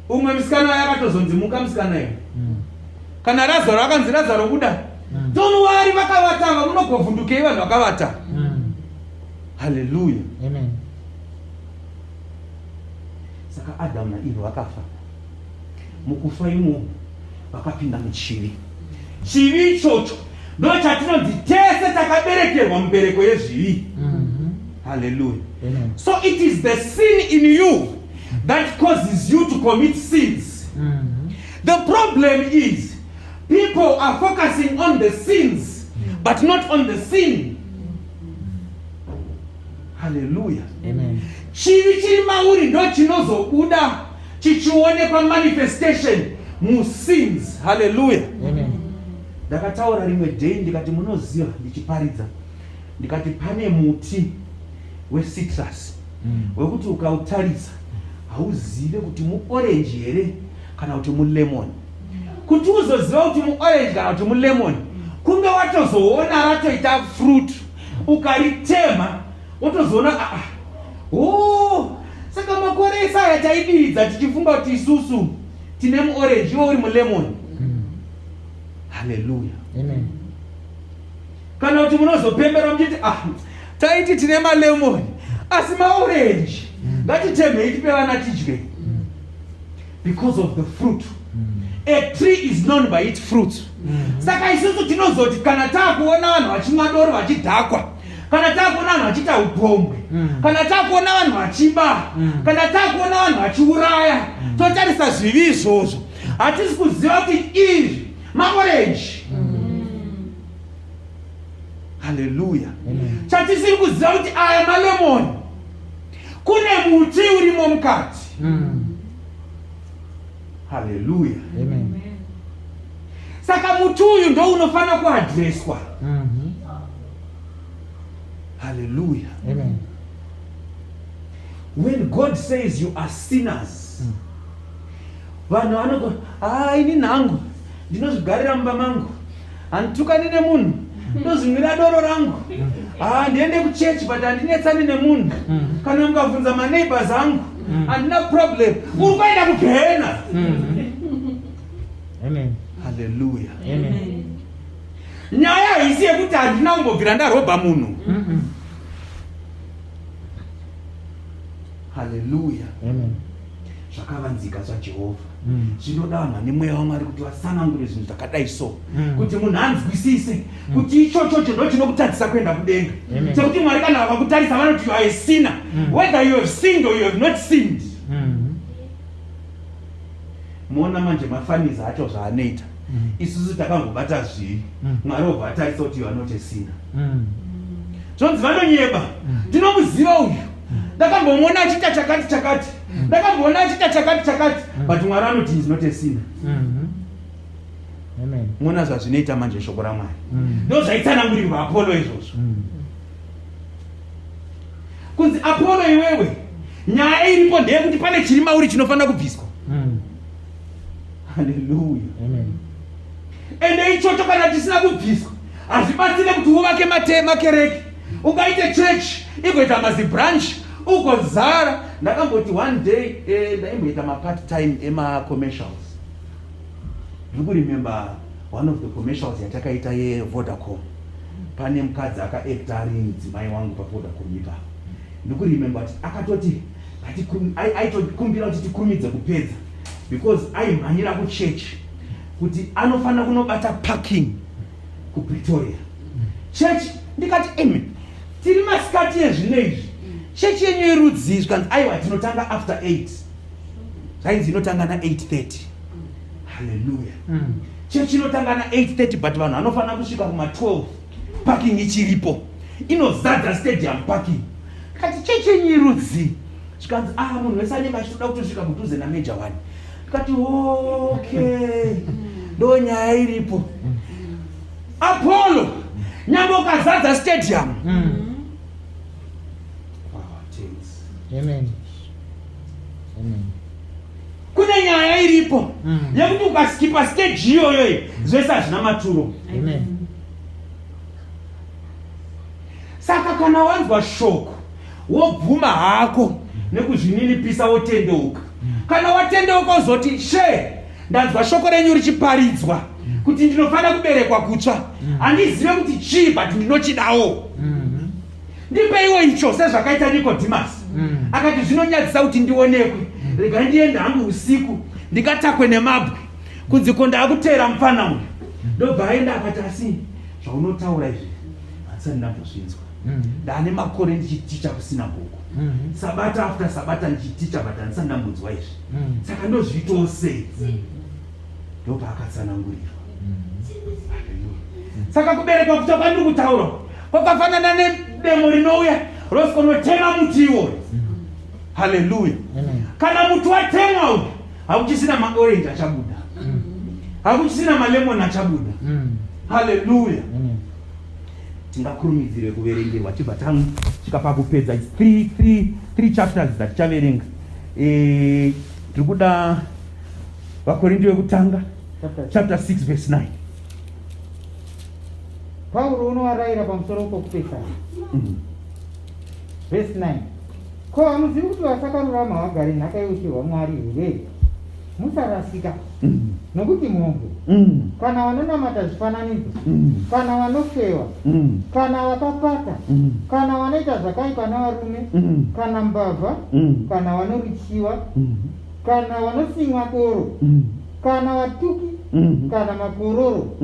Umwe musikana waye akatozonzimuka musikana iye. Kana Lazaro akanzi Lazaro buda, don't worry vakavata, munogovhundukei vanhu vakavata. Hallelujah. Amen. Saka Adamu naEve vakafa. mukufa imomo vakapinda muchivi. Chivi ichocho ndo chatinonzi tese takaberekerwa mubereko yezvivi. Hallelujah. So it is the sin in you that causes you to commit sins. The problem is people are focusing on the sins but not on the sin. Hallelujah. Chivi chiri mauri ndo chinozobuda chichionekwa manifestation mu sins. Hallelujah. Ndakataura rimwe day ndikati munoziva ndichiparidza ndikati pane muti wecitrus wekuti ukautarisa hauzive kuti muorange here kana kuti mulemon. Kuti uzoziva kuti muorange kana kuti mulemon kunge watozoona ratoita fruit ukaritema wotozoona saka makore esaya taidiridza tichifunga kuti isusu tine muorange iwe uri mulemon. Hallelujah. Kana kuti munozopembera muchiti taiti tine malemon asi maorange ngatitemhei tipe vana tidye. Because of the fruit. A tree is known by its fruit. Saka isusu tinozoti kana taakuona vanhu vachimwa doro vachidhakwa, kana taakuona vanhu vachiita upombwe, kana taakuona vanhu vachiba, kana taakuona vanhu vachiuraya, totarisa zvivi izvozvo hatisi kuziva kuti izvi maorange. Hallelujah. Chatisiri kuziva kuti aya malemon kune muti urimo mukati. Hallelujah. Saka muti uyu ndo unofanira kuadreswa. Hallelujah. When God says you are sinners, vanhu vanoko ini nhangu ndinozvigarira mumba mangu handitukani nemunhu ndozvinwira doro rangu ndiende kuchechi but handinetsani nemunhu kana mukabvunza maneighbors angu handina problem. Uri kuenda kugehena. Hallelujah. Nyaya haisi yekuti handina kumbobvira ndarobha munhu. Hallelujah. Zvakavanzika zvaJehovha zvinoda vanhu vane mweya waMwari kuti vasanangure zvinhu zvakadai so kuti munhu anzwisise kuti ichochocho ndo chinokutadzisa kuenda kudenga. Sekuti Mwari kana vakakutarisa vanoti you are a sinner whether you have sinned or you have not sinned. Muona manje mafaniza acho zvaanoita. Isusu takangobata zvivi Mwari obva atarisa kuti you are not a sinner. Zvonzi vanonyeba ndinomuziva uyu ndakambomuona achiita chakati chakati ndakamboona achiita chakati chakati but Mwari anoti he is not a sinner. Muona zvazvinoita manje shoko raMwari ndo zvaitsanangurirwa Apollo izvozvo. Kunzi Apollo iwewe nyaya iripo ndeyekuti pane chiri mauri chinofanira kubviswa. Hallelujah. Ende ichocho kana tisina kubviswa hazvibatsire kuti uvake makereke ukaite church igoita mazibranch ukozara. Ndakamboti one day ndaimboita mapart time ema-commercials. You remember one of the commercials yatakaita yeVodacom. Pane mukadzi akaekta ari mudzimai wangu paVodacom ipapo. Ndikuremember kuti akatoti aitokumbira kuti tikurumidze kupedza because aimhanyira kuchechi kuti anofanira kunobata parking kuPretoria. Church ndikati tiri masikati ezvino izvi chechi yenyu yerudzi zvikanzi aiwa tinotanga after 8 zvainzi inotanga na8:30. Hallelujah. Chechi inotanga na8:30 but vanhu vanofanira kusvika kuma12 parking ichiripo inozadza stadium parking. Kati chechi yenyu yerudzi zvikanzi munhu wese anenge achitoda kutosvika kudhuze naMajor One. Kati okay ndo nyaya iripo. Apollo nyambo ukazadza stadium. Kune nyaya iripo yekuti ukaskipa stage iyoyo zvese hazvina maturo. Saka kana wanzwa shoko wobvuma hako nekuzvininipisa wotendeuka. Kana watendeuka uzoti ndanzwa shoko renyu richiparidzwa kuti ndinofanira kuberekwa kutsva handizive kuti chii but ndinochidawo. Ndipeiwo icho sezvakaita Nicodemus akati zvinonyadzisa kuti ndionekwe rega ndiende hangu usiku ndikatakwe nemabwe kunzi ko ndakutera mufana uyu. Ndobva aenda akati asi zvaunotaura izvi handisati ndambozvinzwa. Ndane makore ndichiticha kusinagogo. Sabata after sabata ndichiticha but handisati ndambonzwa izvi. Saka ndozviitawo sei? Ndobva akatsanangurirwa. Saka kubereka kucho kwandiri kutaura kwakafanana nedemo rinouya rosikonotenga muti iwoyo. Haleluya. Kana muti watemwa uyu hakuchisina maorenji achabuda, hakuchisina malemon achabuda. Haleluya. Tingakurumidzire kuverengerwa tibva tasvika pakupedza 3 chapters dzatichaverenga. Tiri kuda vakorinto vekutanga chapter 6 verse 9. Pauro unovarayira pamusoro pokupesana. Verse 9. Ko hamuzivi kuti vasakarurama vagare nhaka yeushe hwaMwari here? Musarasika. Nokuti mhombwe, kana vanonamata zvifananidzo, kana vanofewa, kana vakapata, kana vanoita zvakaipa navarume, kana mbavha, kana vanorichiwa, kana vanosimwa doro, kana vatuki, kana makororo,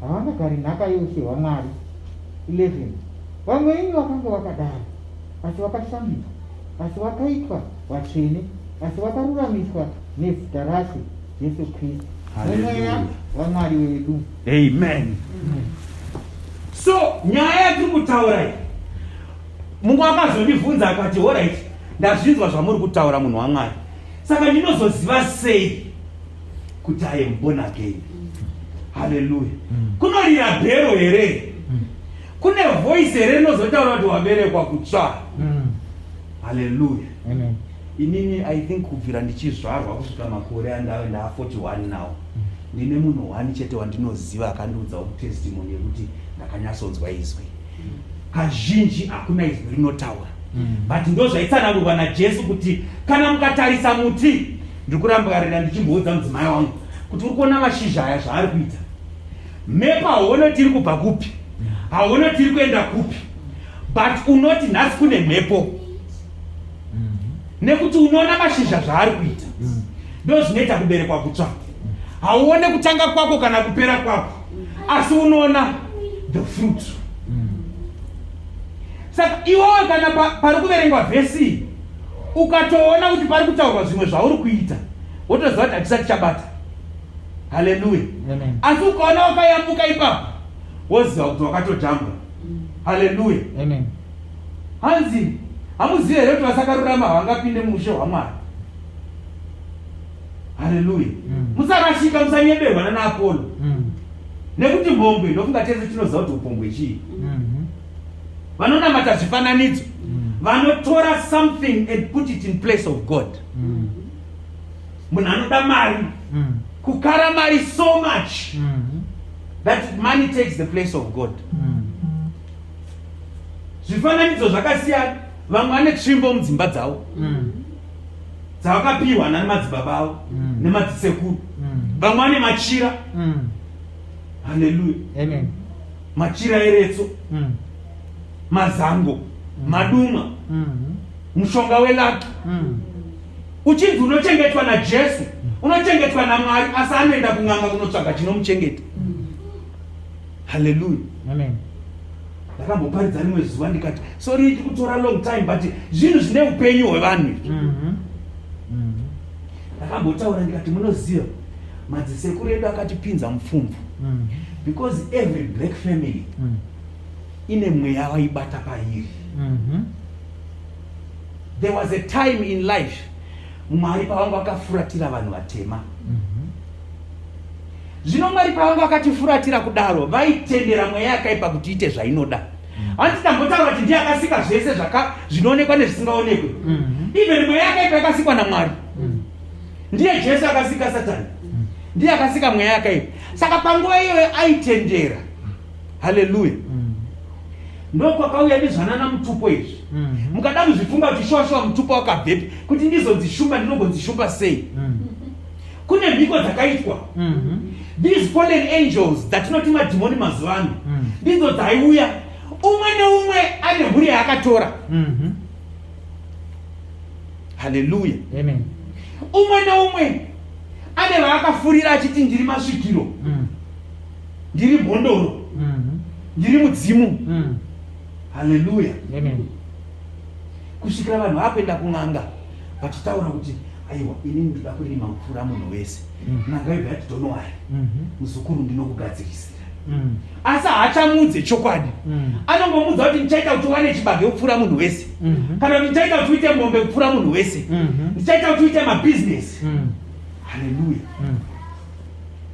havangagari nhaka yeushe hwaMwari. 11. Vamwe venyu vakanga vakadaro, asi vakashambidzwa, asi vakaitwa vatsvene, asi vakaruramiswa nezita rake Yesu Kristu, mweya waMwari wedu. Amen. So nyaya yatiri kutaura iyi, mumwe akazondibvunza akati alright, ndazvinzwa zvamuri kutaura munhu waMwari, saka ndinozoziva sei kuti I am born again? Haleluya. Kunorira bhero here? Kune voice here inozotaura kuti waberekwa kutsva? Haleluya. Amen. Inini I think kubvira ndichizvarwa kusvika makore andave ndaa 41 now, ndine munhu wani chete wandinoziva akandiudza testimony yekuti ndakanyatsonzwa izwi. Kazhinji hakuna izwi rinotaura, but ndozvaitsanangurwa naJesu kuti kana mukatarisa muti, ndirikuramba ndichimboudza mudzimai wangu kuti uri kuona mashizha aya zvaari kuita, mepa hauone tiri kubva kupi, hauone tiri kuenda kupi, but unoti nhasi kune mhepo. Nekuti unoona mashizha zvaari kuita, ndo zvinoita kuberekwa kutsva. Hauone kutanga kwako kana kupera kwako, asi unoona the fruit. Saka iwewe kana pari kuverengwa vhesi ukatoona kuti pari kutaurwa zvimwe zvauri kuita, wotoziva kuti hatisati chabata. Haleluya. Asi ukaona wakayambuka ipapo, woziva kuti wakatojamba. Haleluya. Hanzi hamuzive here kuti vasakarurama havangapinde mumushe hwaMwari? Haleluya. Musarashika, musanyeberwa naApolo. Nekuti mhombwe, ndofunga tese tinoziva kuti upombwe chii. Vanonamata zvifananidzo, vanotora something and put it in place of God. Munhu anoda mari, kukara mari so much that money takes the place of God. Zvifananidzo zvakasiyana. Vamwe vane tsvimbo mudzimba dzavo dzavakapiwa namadzibaba avo nemadzisekuru. Vamwe vane machira. Haleluya. Machira eretso, mazango, maduma, mushonga welaki. Uchinzi unochengetwa naJesu, unochengetwa naMwari, asi anoenda kun'anga kunotsvaga chinomuchengeta. Haleluya. Ndakamboparidza rimwe zuva ndikati sorry ndiri kutora long time but zvinhu zvine upenyu hwevanhu. Ndakambotaura ndikati munoziva madzisekuru edu akatipinza mupfumvu, because every black family ine mweya waibata pairi. There was a time in life Mwari pavanga vakafuratira vanhu vatema. Zvino Mwari pavanga vakatifuratira kudaro, vaitendera mweya yakaipa kuti ite zvainoda. Handiti ndambotaura kuti ndiye akasika zvese zvinoonekwa nezvisingaonekwe. Even mweya yakaipa yakasikwa naMwari. Ndiye Jesu akasika Satani, ndiye akasika mweya yakaipa. Saka panguva iyoyo aitendera. Haleluya. Ndokwakauya nezvanana mutupo izvi. Mukada kuzvifunga kuti shosho mutupo wakabvepi, kuti ndizonzishumba ndinogonzishumba sei. Kune mhiko dzakaitwa. These fallen angels datinoti madhimoni mazuva ano ndidzo dzaiuya, umwe neumwe ane mhuri yaakatora. Haleluya. Umwe neumwe ane vaakafurira achiti ndiri masvikiro, ndiri mhondoro, ndiri mudzimu. Haleluya. Kusvikira vanhu vakuenda kun'anga vachitaura kuti aiwa ini ndinoda kurima mupfura munhu wese. N'anga yobva yati Donowari, muzukuru ndinokugadzirisira. Asi haachamudze chokwadi. Anongomudza kuti ndichaita kuti uwane chibage kupfura munhu wese, kana kuti ndichaita kuti uite mombe kupfura munhu wese, ndichaita kuti uite mabhizinesi. Haleluya.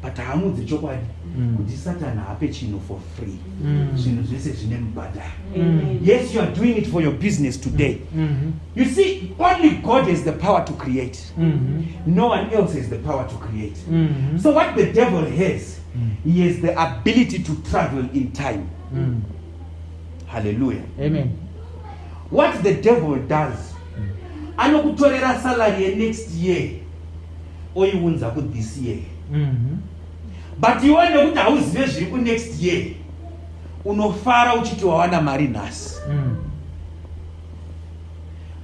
But haamudze chokwadi kuti Satani haape chinhu for free. Zvinhu zvese zvine mubhadharo. Yes, you are doing it for your business today. You see, only God has the power to create. No one else has the power to create. So what the devil has, he has the ability to travel in time. Hallelujah. Amen. What the devil does, anokutorera salary next year oiunza ku this year. But ione kuti hauzive zviri ku next year, unofara uchiti wawana mari nhasi.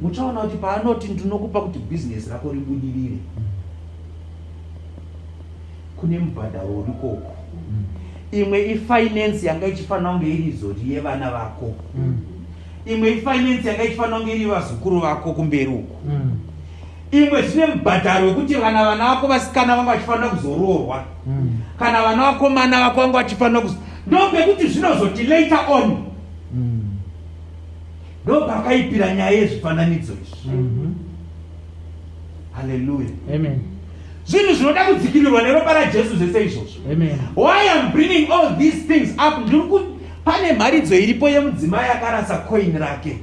Muchaona kuti paanoti ndinokupa kuti business rako ribudirire, kune mubhadharo uri koko. Imwe ifinance yanga ichifanira kunge iri zori yevana vako, imwe ifinance yanga ichifanira kunge iri vazukuru vako kumberi uko, imwe zvine mubhadharo wekuti vana vako vasikana vangu vachifanira kuzoroorwa, kana vana vakomana vako vangu vachifanira ndopekuti zvinozoti later on ndopakaipira nyaya yezvifananidzo izvi. Haleluya. Amen. Zvinhu zvinoda kudzikirirwa neropa raJesu zvese izvozvo. Amen. Why I'm bringing all these things up, pane mharidzo iripo yemudzimai akarasa coin rake.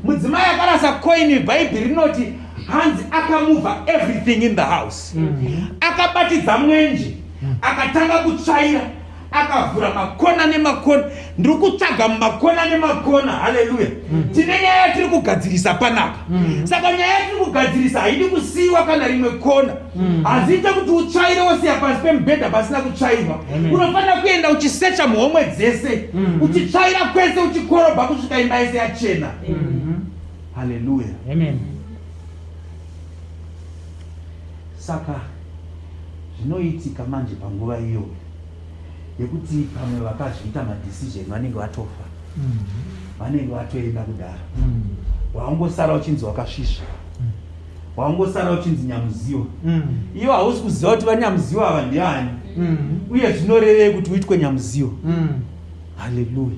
Mudzimai akarasa coin, Bhaibheri rinoti hanzi akamuvha everything in the house. Akabatidza mwenje, akatanga kutsvaira, akavhura makona nemakona. Ndiri kutsvaga mumakona nemakona. Haleluya. Tine nyaya yatiri kugadzirisa panapa. Saka nyaya yatiri kugadzirisa haidi kusiiwa kana rimwe kona. Hazite kuti utsvaire wosiya pasi pemubhedha pasina kutsvairwa. Unofanira kuenda uchisecha muhomwe dzese, uchitsvaira kwese, uchikorobha kusvika imba yese yachena. Haleluya. Amen. Saka zvinoitika manje panguva iyo yekuti pamwe vakazviita madecision vanenge vatofa, vanenge vatoenda kudara. Waungosara uchinzi wakasvisva, waungosara uchinzi nyamuziwa. Iwo hausi kuziva kuti vanyamuziwa ava ndiani, uye zvinorevei kuti uitwe nyamuziwa. Haleluya.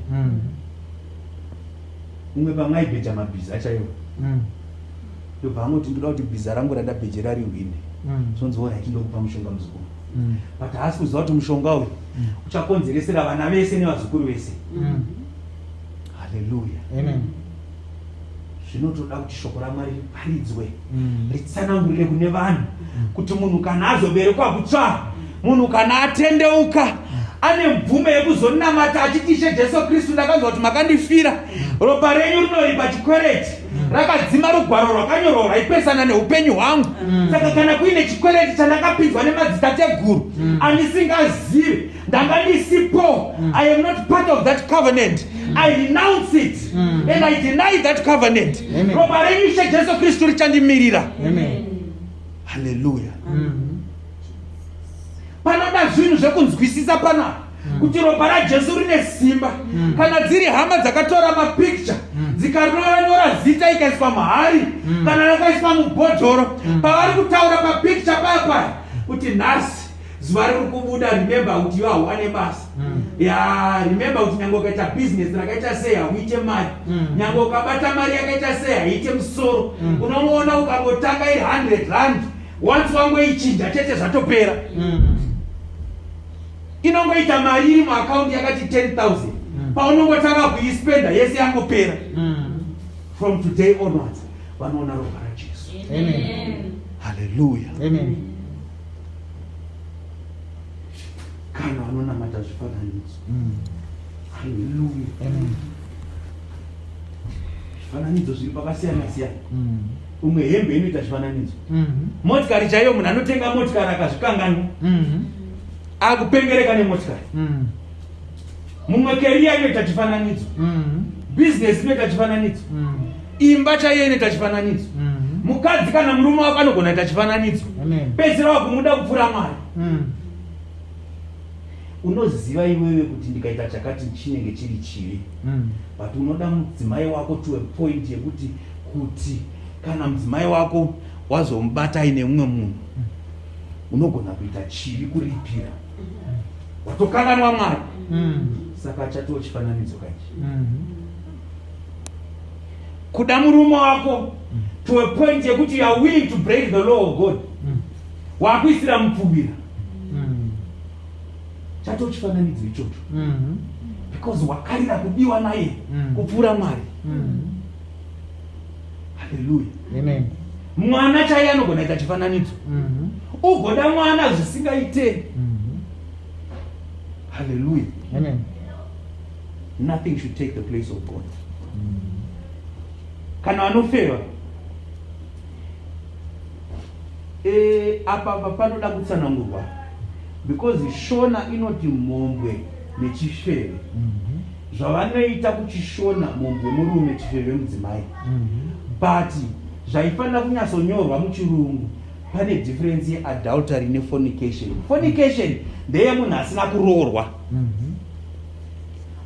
Umwe pamwe aibheja mabhiza chaiwo, ndobva angoti ndoda kuti bhiza rangu rada bheje rihwine, zvonzi wona tindokupa mushonga muzukuru. But haasi kuziva kuti mushonga uyu uchakonzeresera vana vese nevazukuru vese. Haleluya. Amen. Zvinotoda kuti shoko raMwari riparidzwe, ritsanangurire kune vanhu kuti munhu kana azoberekwa kutsva, munhu kana atendeuka, ane mvume yekuzonamata achiti Ishe Jesu Kristu, ndakanzwa kuti makandifira, ropa renyu rinoripa chikwereti, rakadzima rugwaro rwakanyorwa rwaipesana neupenyu hwangu. Saka kana kuine chikwereti chandakapinzwa nemadzitateguru andisingazive, ndanga ndisipo, I am not part of that covenant, I renounce it and I deny that covenant. Ropa renyu Ishe Jesu Kristu richandimirira. Haleluya. Panoda zvinhu zvekunzwisisa panapa kuti ropa raJesu rine simba. Kana dziri hama dzakatora mapicture dzikanyoranyora zita ikaiswa mahari kana rakaiswa mubhodhoro, pavari kutaura papicture paya kuti nhasi zuva riri kubuda, remember kuti you are one basa. Remember kuti nyange ukaita business rakaita sei hauite mari, nyange ukabata mari yakaita sei haiite musoro. Unomuona ukangotanga iri 100 rand, once wangoichinja chete zvatopera. Inongoita mari iri muaccount yakati 10,000, paunongotanga kuispenda yese yangopera. From today onwards vanoona ropa raJesu. Amen. Haleluya. Amen. Kana vanonamata zvifananidzo. Haleluya. Amen. Zvifananidzo zviri pakasiyana siyana. Umwe hembe inoita zvifananidzo. Motikari chaiyo, munhu anotenga motikari akazvikanganwa, akupengereka nemotikari. Mumwe keriya inoita chifananidzo, business inoita chifananidzo, imba chaiyo inoita chifananidzo. mukadzi kana murume wako anogona kuita chifananidzo, pedzisira wakumuda kupfuura Mwari. Unoziva iwewe kuti ndikaita chakati chinenge chiri chivi, but unoda mudzimai wako to a point yekuti kana mudzimai wako wazomubata aine mumwe munhu unogona kuita chivi kuripira, watokanganwa Mwari. Saka chatiwo chifananidzo kaichi. Kuda murume wako to a point yekuti you are willing to break the law of God, wakuisira mupfumbira, chatiwo chifananidzo ichocho, because wakarira kudiwa naye kupfuura Mwari. Hallelujah. Amen. Mwana chaiye anogona kuita chifananidzo, ugoda mwana zvisingaite. Hallelujah. Amen. Nothing should take the place of God. Kana vanofeva apa panoda kutsanangurwa, because Shona inoti mhombwe nechifeve. Zvavanoita kuchishona mhombwe murume, chifeve mudzimai. But zvaifanira kunyatsonyorwa muchirungu, pane difference yeadultery nefornication. Fornication ndeye munhu asina kuroorwa.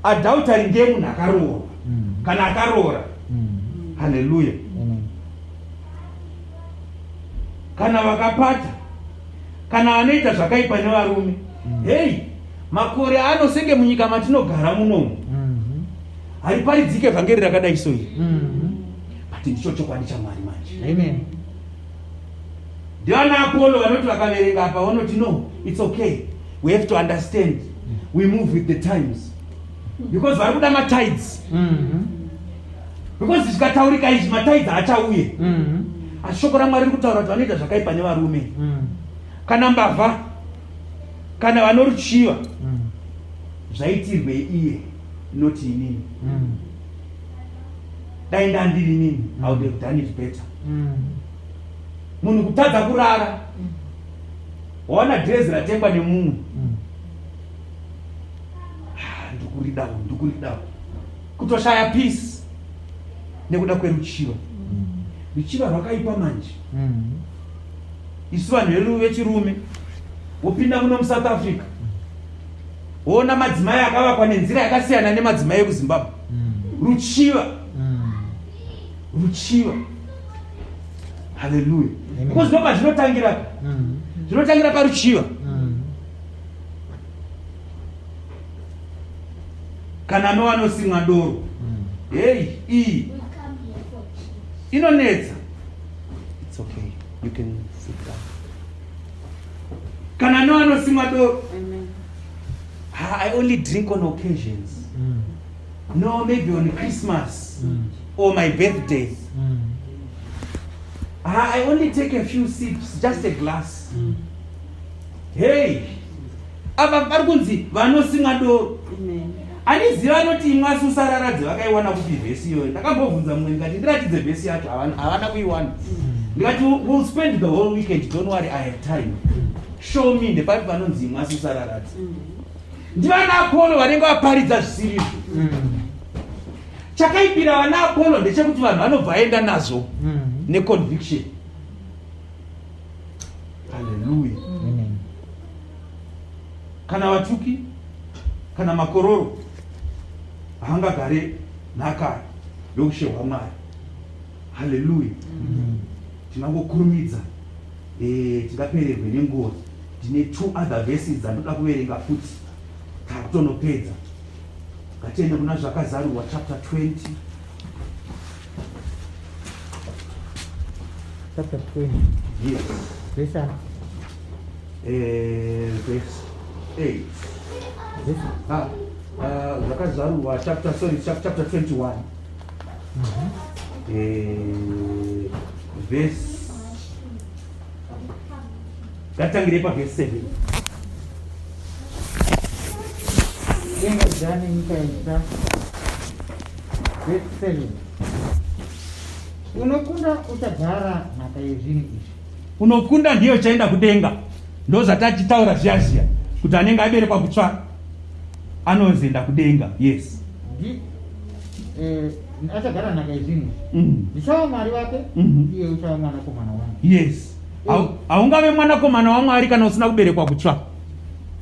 Adultery ndeye munhu akaroorwa kana akaroora. Hallelujah. Kana vakapata, kana vanoita zvakaipa nevarume, hey, makore anosenge munyika matinogara munomu, hariparidzike vhangeri rakadai soiri. But ndicho chokwadi chaMwari manje. Amen. Ndiana Apollo vanoti vakaverenga apa vanoti no, it's okay, we have to understand, we move with the times, because vari kuda matides. Because zvikataurika izvi matides haachauye. Asi shoko raMwari riri kutaura kuti vanoita zvakaipa nevarume, kana mbavha, kana vanoruchiva, zvaitirwe iye, noti inini. Dai ndandiri nini, I would have done it better. Munhu kutadza kurara, waona dress ratengwa nemumwe, ndikuridawo, kutoshaya peace nekuda kweruchiva. Ruchiva rwakaipa manje. Isu vanhu vechirume wopinda muno muSouth Africa, woona madzimai akavakwa nenzira yakasiyana nemadzimai ekuZimbabwe. Ruchiva. Hallelujah. Because ndoba zvinotangira, zvinotangira paruchiva. Kana novanosimwa doro, hey, inonetsa. It's okay, you can sit down. Kana novanosimwa doro, I only drink on occasions. No, maybe on Christmas or my birthday. I only take a few sips, just a glass. Hey, apa parikunzi vanosimwa doro. Aniziva anoti imwe asusararadzi vakaiwana kuti vhesi iyoyo. Ndakambobvunza mumwe ndikati ndiratidze vhesi yacho, havana kuiwana. Ndikati we'll spend the whole weekend, don't worry, I have time. Show me ndepati panonzi imwe asusararadzi. Ndivana Apollo vanenge vaparidza zvisirizvo. Chakaipira vana Apollo ndechekuti vanhu vanobva vaenda nazo neconviction. Hallelujah. Kana vatuki, kana makororo, hangagare nhaka youshe hwaMwari. Hallelujah. Tinangokurumidza tikapererwe nenguva. Tine 2 other verses dzandoda kuverenga futi takutonopedza. Ngatiende kuna zvakazarurwa chapter 20. Chapter 20. Yes. Verse 8. Zvakazarurwa chapter 21. Verse. Ngatangire paverse 7. Denga nyika itsva. Verse 7. Unokunda uchagara nhaka yezvinhu izvi. Unokunda ndiyo chaenda kudenga. Ndo zvatachitaura zviya kuti anenge aberekwa kutsva anozoenda kudenga. Yes. achagara nhaka yezvinhu ndichava mwari wake iye uchava mwanakomana wangu. Yes. Haungave mwanakomana waMwari kana usina kuberekwa kutsva.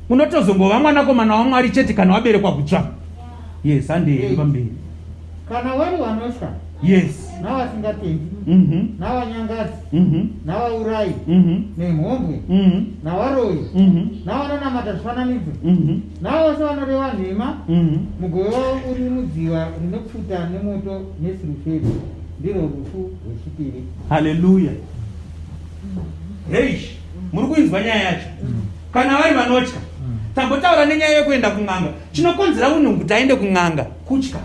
Unotozongova mwanakomana waMwari chete kana waberekwa kutsva. Yes, handei pamberi. Kana vari vanotya, yes, navasingatendi, navanyangadzi, navaurayi, nemhombwe, navaroyi, navanonamata zvifananidzo, navose vanoreva nhema, mugove wavo uri mudziva rinopfuta nemoto nesuruferi, ndirwo rufu rwechipiri. Haleluya. Hei, muri kuinzwa nyaya yacho. Kana vari vanotya, tambotaura nenyaya yekuenda kun'anga. Chinokonzera munhu kuti aende kun'anga kutya.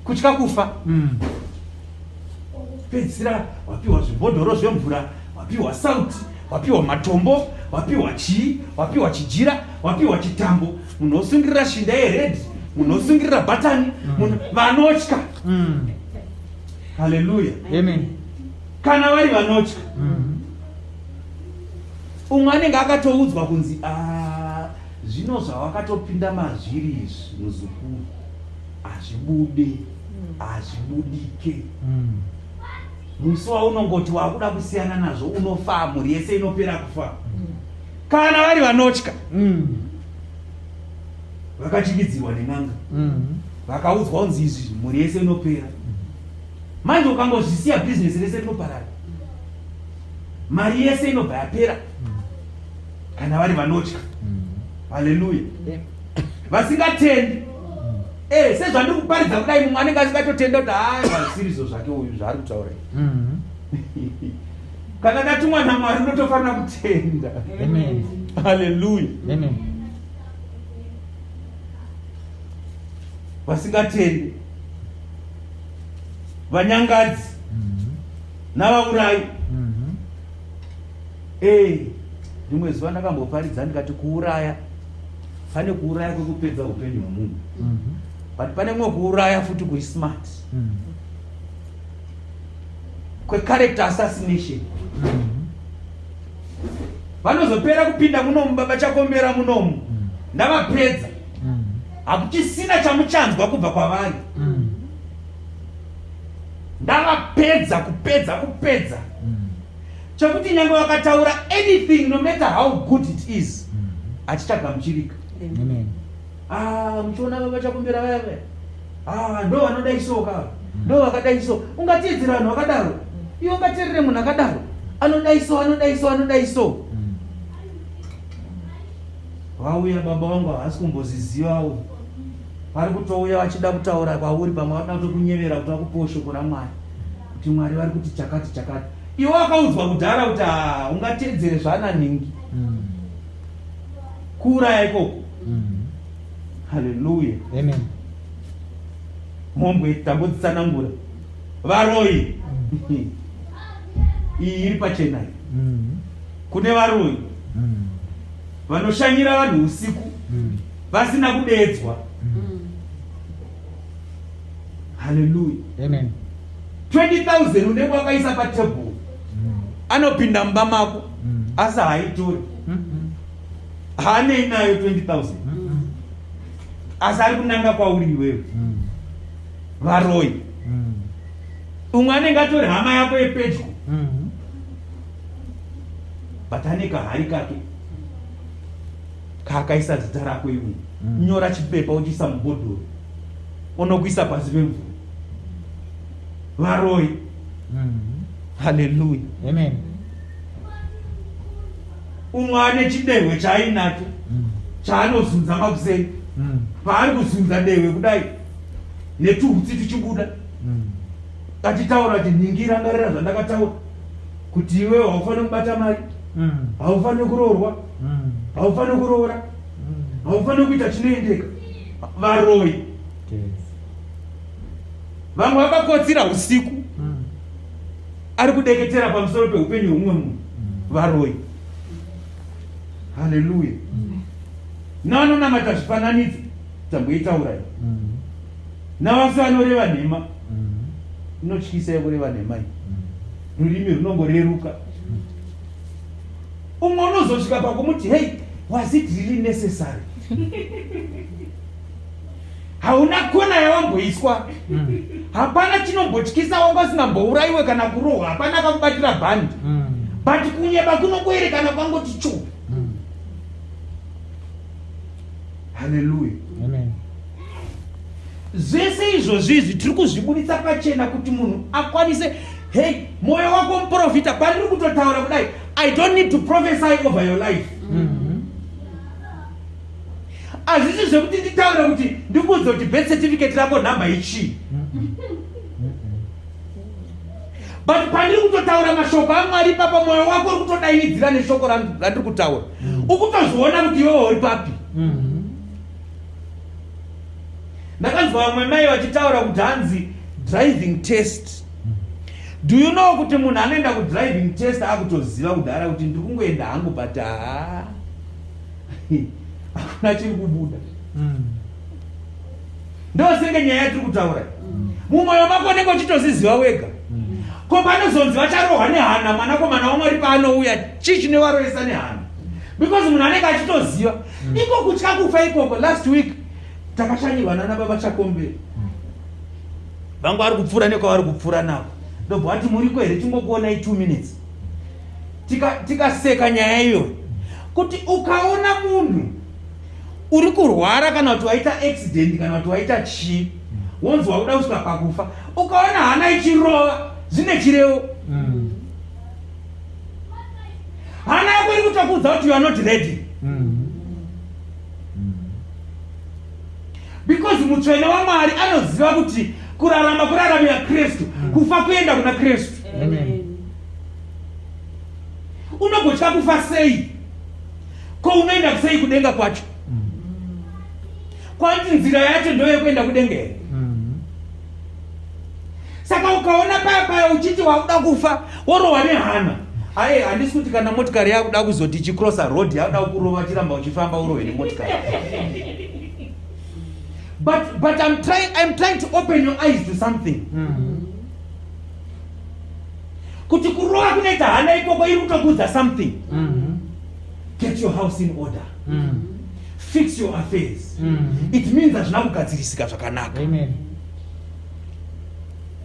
Kutya kufa. Pedzisira wapiwa zvibhodhoro zvemvura, wapiwa sauti, wapiwa matombo, wapiwa chii, wapiwa chijira, wapiwa chitambo, munhu osungirira shinda yeredhi, munhu osungirira bhatani, munhu vanotya. Haleluya. Amen. Kana vari vanotya, umwe anenge akatoudzwa kunzi zvino zvawakatopinda mazviri izvi muzukuru hazvibude, hazvibudike. Musi waunongoti wakuda kusiyana nazvo unofa, mhuri yese inopera kufa. Kana vari vanotya, vakachikidziwa nen'anga, vakaudzwa kunzi izvi mhuri yese inopera. Manje ukangozvisiya bhizinesi rese rinoparara, mari yese inobva yapera. Kana vari vanotya. Haleluya. Vasingatendi, sezvandiri kuparidza kudai, mumwe anenge asingatotenda kuti vasirizo zvake uyu zvaari kutaura. Kana ndatumwa naMwari unotofanira kutenda. Amen. Haleluya. Amen. Vasingatendi, vanyangadzi, navaurayi. Rimwe zuva ndakamboparidza ndikati kuuraya, pane kuuraya kwekupedza upenyu hwemunhu, but pane mumwe kuuraya futi kuri smart, kwecharacter assassination. Vanozopera kupinda munomu, baba chakombera munomu, ndavapedza, hakuchisina chamuchanzwa kubva kwavari. Ndavapedza, kupedza. Chokuti nyange wakataura anything, no matter how good it is, achichagamuchirika. Amen. Muchiona baba chakumbera vaya, ndo vanodaiso kava, ndo vakadaiso. Ungatiedzera vanhu vakadaro, iwe ungateerere munhu akadaro, anodaiso. Vauya baba vangu havasi kumbozizivawo, vari kutouya vachida kutaura kwauri, pamwe vada kutokunyevera kuti vakupewo shoko raMwari, kuti Mwari vari kuti chakati. Iwe wakaudzwa kudhara kuti ungateedzere zvaananhingi. Kuuraya ikoko. Haleluya. Amen. Mhombwe tambodzitsanangura. Varoyi. Iyi iri pachena. Kune varoyi vanoshanyira vanhu usiku vasina kudeedzwa. Haleluya. Amen. 20,000 unenge wakaisa patebhuru, anopinda mumba mako, asi haitori, haanei nayo 20,000, asi ari kunanga kwauri iwewe. Varoyi. Umwe anenge atori hama yako yepedyo, but ane kahari kake kaakaisa zita rako iwe. Nyora chipepa uchiisa mubhodhoro, unokuisa pasi pemvura. Varoyi. Haleluya. Amen. Umwe ane chidehwe chaainacho, chaanozunza makuseni, paari kuzunza dehwe kudai, netuhutsi tuchibuda, achitaura kuti ningira ngarira zvandakataura, kuti iwewe haufaniri kubata mari, haufaniri kuroorwa, haufaniri kuroora, haufaniri kuita chinoendeka. Varoyi. Vamwe vakakotsira usiku, ari kudeketera pamusoro peupenyu hwemumwe munhu. Varoyi. Haleluya. Navanonamata zvifananidzo, tamboitaura iyi. Navasi vanoreva nhema, inotyisa yekureva nhema iyi. Rurimi runongoreruka. Umwe unozosvika pakumuti, hey, was it really necessary? hauna kona yawamboiswa. Hapana chinombotyisa wanga usingambourayiwe kana kurohwa, hapana kakubatira bhandi. But kunyeba kunongoerekana kwangoti chu. Hallelujah. Amen. Zvese izvozvi tiri kuzvibuditsa pachena kuti munhu akwanise, hey, moyo wako muprofita. Pandiri kutotaura kudai, I don't need to prophesy over your life. Hazvisi zvekuti nditaura kuti ndikuudze kuti birth certificate rako nhamba ichii. But pandiri kutotaura mashoko aMwari papa, moyo wako uri kutodainidzira neshoko randiri kutaura. Ukutozviona kuti iwewe uri papi. Ndakanzwa vamwe mai vachitaura kuti hanzi driving test. Do you know kuti munhu anoenda kudriving test akutoziva kudhara kuti ndiri kungoenda hangu but hakuna chiri kubuda. Ndosenge nyaya yatiri kutaura. Mumwoyo mako unenge uchitoziziva wega. Ko panozonzi vacharohwa nehana mwanakomana waMwari paanouya, chii chinovarohesa nehana? Because munhu anenge achitoziva. Iko kutya kufa ikoko. Last week takashanyirwa nana baba Chakombe. Vangu vari kupfuura nekwavari kupfuura navo. Ndobva ati muriko here tingokuonai 2 minutes. Tikaseka nyaya iyo. Kuti ukaona munhu uri kurwara kana kuti waita accident kana kuti waita chii, wonzwa uda kusvika pakufa, ukaona hana ichirova, zvine chirevo. Hana yako iri kutokuudza kuti you are not ready. Because mutsvene waMwari anoziva kuti kurarama kuraramira Kristu, kufa kuenda kuna Kristu. Unogotya kufa sei? Ko unoenda kusei kudenga kwacho? Kwanti nzira yacho ndoye kuenda kudenga here. Saka ukaona paya uchiti wakuda kufa, worohwa nehana. Aye, handisi kuti kana motikari yakuda kuzoti ichikrosa road yakuda kurova chiramba uchifamba urohwe nemotikari. But I'm trying to open your eyes to something. Kuti kurova kunoita hana ikoko iri kutokuudza something. Get your house in order. Fix your affairs. It means that hazvina kugadzirisika zvakanaka. Amen.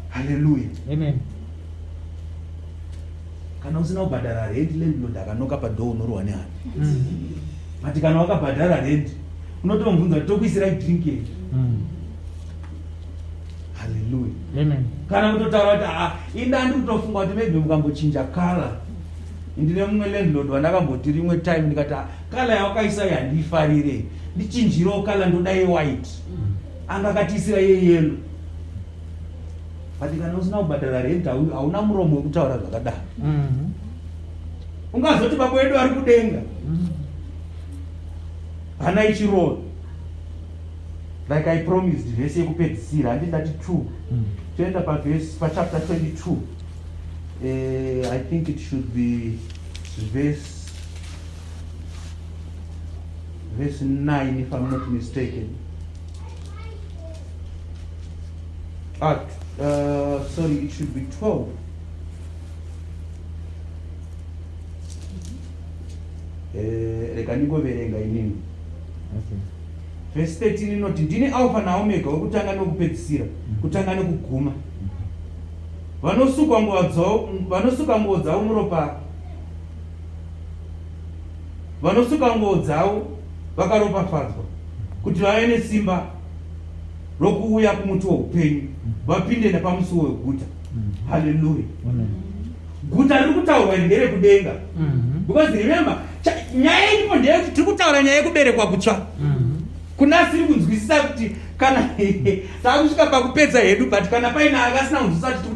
Hallelujah. Amen. Kana usina kubhadhara rent, landlord akanoka padoo unorohwa nehana. But kana wakabhadhara rent, unotomubvunza kuti tokuisirai drink here. Hallelujah. Amen. Kana kutotaura kuti inda ndiri kutofunga kuti maybe mukambochinja kala. Ndine mumwe landlord wandakamboti rimwe time ndikati kala yawakaisa yandifarire, ndichinjirewo kala ndoda white. Anga akatisira yellow. But kana usina kubhadhara rent hauna muromo wekutaura zvakadaro. Ungazoti baba wedu ari kudenga. Hana ichirova. Like I promised, verse yekupedzisira handidati 2. Toenda chapter 22. I think it should be verse 9 if I'm not mistaken. Sorry, it should be 12. Reka ndingoverenga inini. Okay. Verse 13 inoti ndini Alpha naOmega, wekutanga nokupedzisira, kutanga nokuguma. Vanosuka nguo dzavo muropa. Vanosuka nguo dzavo vakaropafadzwa kuti vave nesimba rokuuya kumuti woupenyu, vapinde nepamusuo weguta. Hallelujah. Guta riri kutaurwa ndere kudenga. Because remember, nyaya iripo ndeyekuti tiri kutaura nyaya yekuberekwa kutsva. Kuna siri kunzwisisa kuti kana takusvika pakupedza hedu, but kana paina akasina kunzwisisa kuti tiri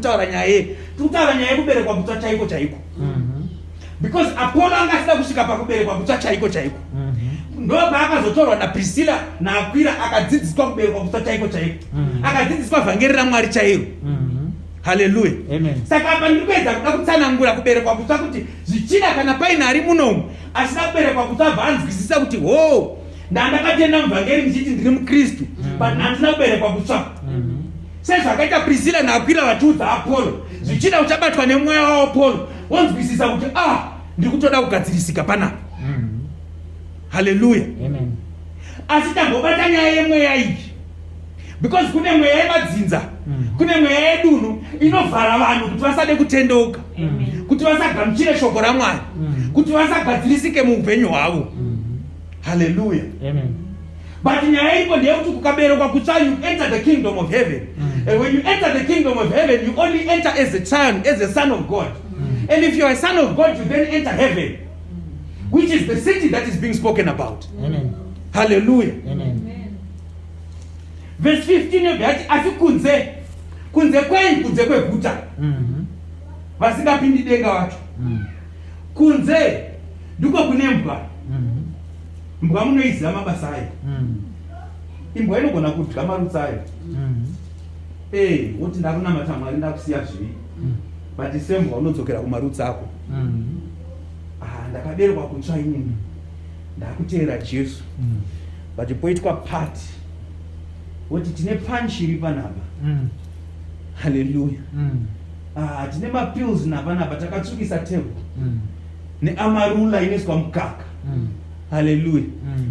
kutaura nyaya yekuberekwa kutsva chaiko chaiko. Because Apollo angasida kusvika pakuberekwa kutsva chaiko chaiko. Ndo paakazotorwa naPriscilla naAquila akadzidziswa kuberekwa kutsva chaiko chaiko. Akadzidziswa vhangeri raMwari chairo. Hallelujah. Amen. Saka apa ndiri kuedza kuda kutsanangura kuberekwa kutsva kuti zvichida kana paina ari munomu asina kuberekwa kutsva vanzwisisa kuti ho, ndandakatenda muvhangeri ndichiti ndiri muKristu, but handina kuberekwa kutsva. Sezvakaita Priscilla naAquila vachiudza Apollo, zvichida uchabatwa nemweya waApollo, wonzwisisa kuti ndiri kutoda kugadzirisika panapa. Hallelujah. Amen. Asi tambobata nyaya yemweya iyi. because kune mweya yemadzinza, kune mweya yedunhu inovhara vanhu kuti vasade kutendeuka, kuti vasagamuchire shoko raMwari, kuti vasagadzirisike muupenyu hwavo. Hallelujah. Amen. But nyaya iko ndeyekuti kukaberekwa kutsva, you enter the kingdom of heaven. And when you enter the kingdom of heaven, you only enter as a child, as a son of God. And if you are a son of God, you then enter heaven, which is the city that is being spoken about. Amen. Hallelujah. Amen. Verse 15 yati asi kunze kweguta vasingapindi denga wacho. Kunze ndiko kune mbwa. Mbwa munoiziva mabasa ayo. Imbwa inogona kudya marutsa ayo. Woti ndakunamata Mwari ndakusiya zvivi, but sembwa unodzokera kumarutsa ako. Ndakaberekwa kutsva inini, ndakuteera Jesu, but poitwa part woti tine punch iri panapa. Hallelujah. Tine mapills napanapa takatsukisa table neamarula inoiswa mukaka. Hallelujah.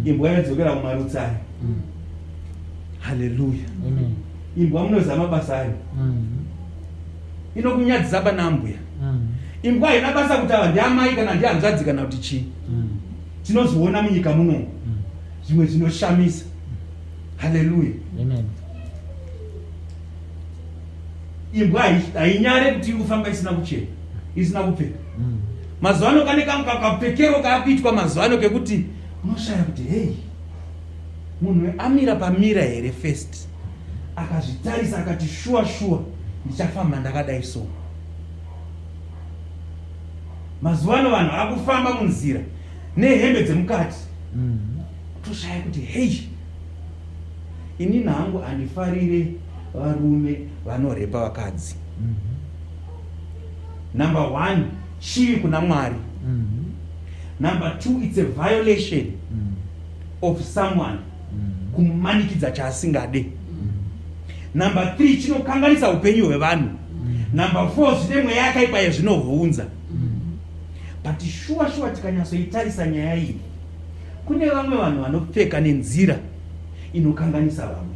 Imbwa yadzokera kumarutsa ayo. Hallelujah. Imbwa munoziva mabasa ayo. Inokunyadzisa panambuya. Imbwa haina basa kuti ava ndiamai kana ndihanzvadzi kana kuti chii. Tinoziona munyika muno zvimwe zvinoshamisa. Hallelujah. Imbwa hainyare kuti iri kufamba isina kuchena, isina kupfeka. Mazuva ano kane kakapfekero kaakuitwa mazuva ano kekuti unoshaya kuti hey, munhu amira pamira here first, akazvitarisa akati shuwa ndichafamba ndakadai so. Mazuva ano vanhu akufamba munzira nehembe dzemukati, toshaya kuti hey, ini nangu handifarire varume vanorepa vakadzi. Number 1, chivi kuna Mwari. Number 2, it's a violation of someone, kumumanikidza chaasingade. Number 3, chinokanganisa upenyu hwevanhu. Number 4, zvine mweya yakaipa yazvinounza. But shuwa tikanyatsoitarisa nyaya iyi, kune vamwe vanhu vanopfeka nenzira inokanganisa vamwe.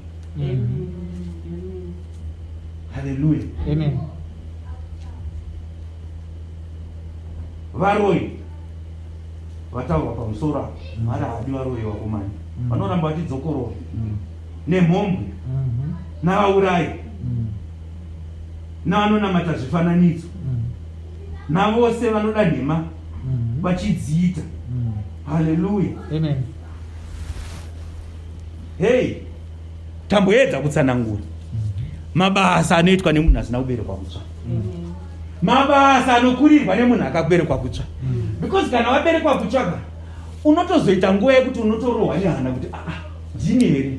Hallelujah. Amen. Varoi vataurwa pamusoro apo, mari hadi varoi vakomani vanoramba vachidzokorora nemhombwe navaurayi navanonamata zvifananidzo navose vanoda nhema vachidziita. Hallelujah. Amen. Hey, tamboedza kutsanangura mabasa anoitwa nemunhu asina kuberekwa kutsva, mabasa anokurirwa nemunhu akaberekwa kutsva. Because kana waberekwa kutsva, unotozoita nguva yekuti unotorohwa nehana kuti ndini here.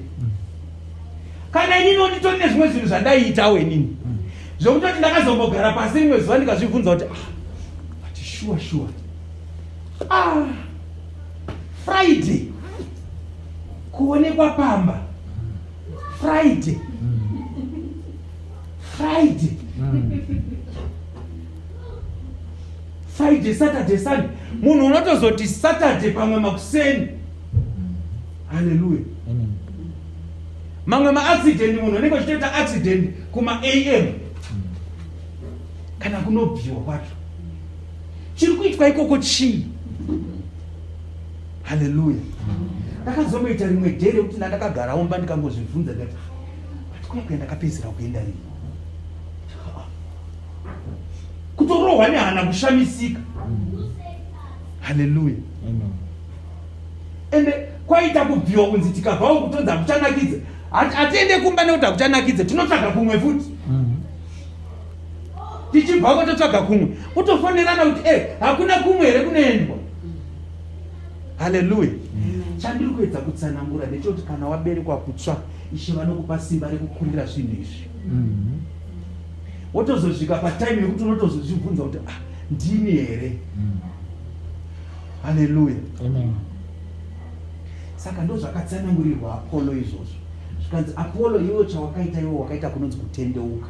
Kana inini nditoni nezvimwe zvinhu zvandaiitawo inini zvokutoti ndakazombogara pasi rimwe zuva ndikazvibvunza kuti ati shuwa Friday kuonekwa pamba, Friday Saturday Sunday, munhu unotozoti Saturday pamwe makuseni. Hallelujah. Mamwe maaccident munhu unenge uchitoita accident kuma AM kana kunobviwa kwacho. Chiri kuitwa ikoko chii? Hallelujah. Ndakazomboita rimwe dhere kuti ndakagara umba ndikangozvibvunza ndikati kuti ndakapedzera kuenda rini, kutorohwa nehana kushamisika. Hallelujah. Ende kwaita kubviwa kunzi tikabvawo kutodza kuchanakidze, hatiende kumba nekuti hakuchanakidze, tinotsvaga kumwe futi. Tichibvako totsvaga kumwe, kutofonerana kuti hakuna kumwe here kunoendwa. Hallelujah. Chandiri kuedza kutsanangura ndechoti kana waberekwa kutsva, Ishe vanokupa simba rekukundira zvinhu izvi. Wotozosvika patime yekuti unotozozvibvunza kuti ndini here. Hallelujah. Amen. Saka ndo zvakatsanangurirwa Apollo izvozvo. Zvikanzi Apollo iwo chawakaita iwo wakaita kunonzi kutendeuka.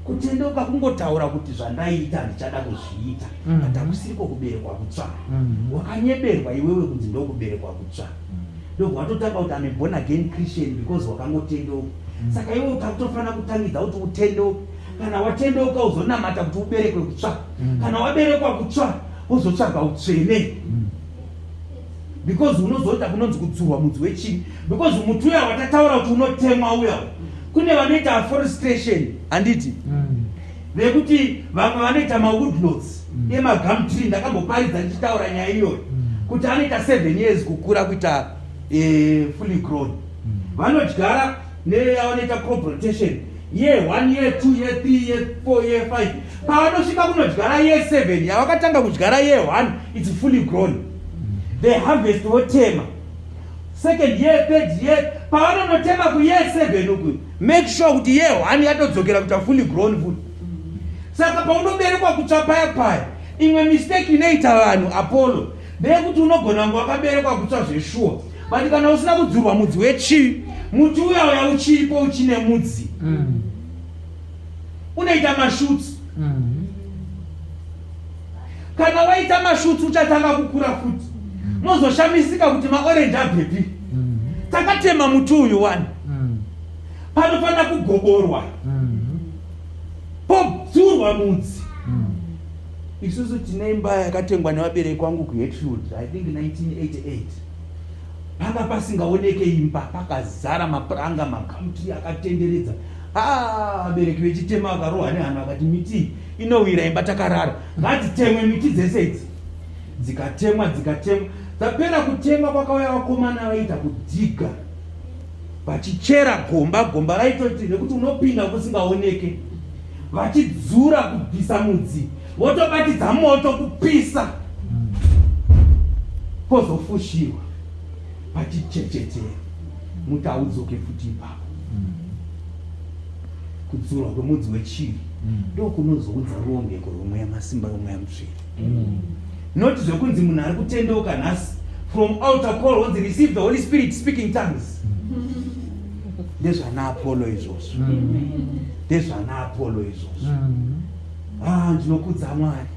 Kutendeuka kungotaura kuti zvandaita handichada kuzviita, but hakusiriko kuberekwa kutsva. Wakanyeberwa iwewe kunzi ndokuberekwa kutsva. ndogwatotanga kuti ame born again Christian because wakangotendeuka. Saka iwe utakutofana kutangidza kuti utendeuka. Kana watendeuka uzonamata kuti uberekwe kutsva. Kana waberekwa kutsva uzotsvaga utsvene. Because unozoita kunonzi kudzurwa mudzi wechii. Because muti uya watataura kuti unotemwa uya. Kune vanoita afforestation handiti. Vekuti vamwe vanoita mawoodlots emagumtree. Ndakamboparidza ndichitaura nyaya iyoyo kuti anoita 7 years kukura kuita fully grown. Vanodyara nevanoita crop rotation year 1 year 2 year 3 year 4 year 5. Pavanosvika kunodyara year 7 yavakatanga kudyara year 1 it's fully grown. They harvest wotema. Second year, third year, pavanonotema ku year 7 uku. Make sure kuti year 1 yatodzokera kuita fully grown food. Saka paunoberekwa kutsva paya imwe mistake inoita vanhu Apollo ndeyekuti unogona kunge wakaberekwa kutsva zveshuwa, but kana usina kudzurwa mudzi wechii, muti uya uchiripo uchine mudzi unoita mashutsi. Kana waita mashutsi uchatanga kukura futi. Mozoshamisika kuti maorange abvepi. Takatema muti uyu wani. Panofana kugoborwa. Podzurwa mudzi. Isusu tine imba yakatengwa nevabereki vangu kuHatfield, I think 1988. Panga pasingaoneke imba, pakazara mapuranga makamti akatenderedza. Vabereki vechitema vakarohwa nehanhu vakati miti inowira imba takarara. Ngadzitemwe miti dzese idzi. Dzikatemwa. Dzapera kutemwa kwakauya vakomana vaita kudhiga. Vachichera gomba raitoti nekuti unopinda kusingaoneke. Vachidzura kubvisa mudzi. Votobatidza moto kupisa. Pozofushirwa. Vachichechetera. Muti haudzoke futi ipapo. Kudzurwa kwemudzi wechiri ndokunozounza ruomeko rwomweya masimba yomweya mutsvene. Noti zvekunzi munhu ari kutendeuka nhasi from outer call once receive the Holy Spirit speaking tongues. Ndezvana Apollo izvozvo. Ndinokudza Mwari.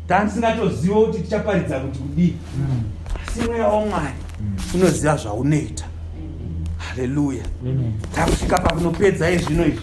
Tandisingatoziva kuti tichaparidza kuti kudii. Asi mweya waMwari unoziva zvaunoita. Haleluya. Takusvika pakunopedza izvino izvi.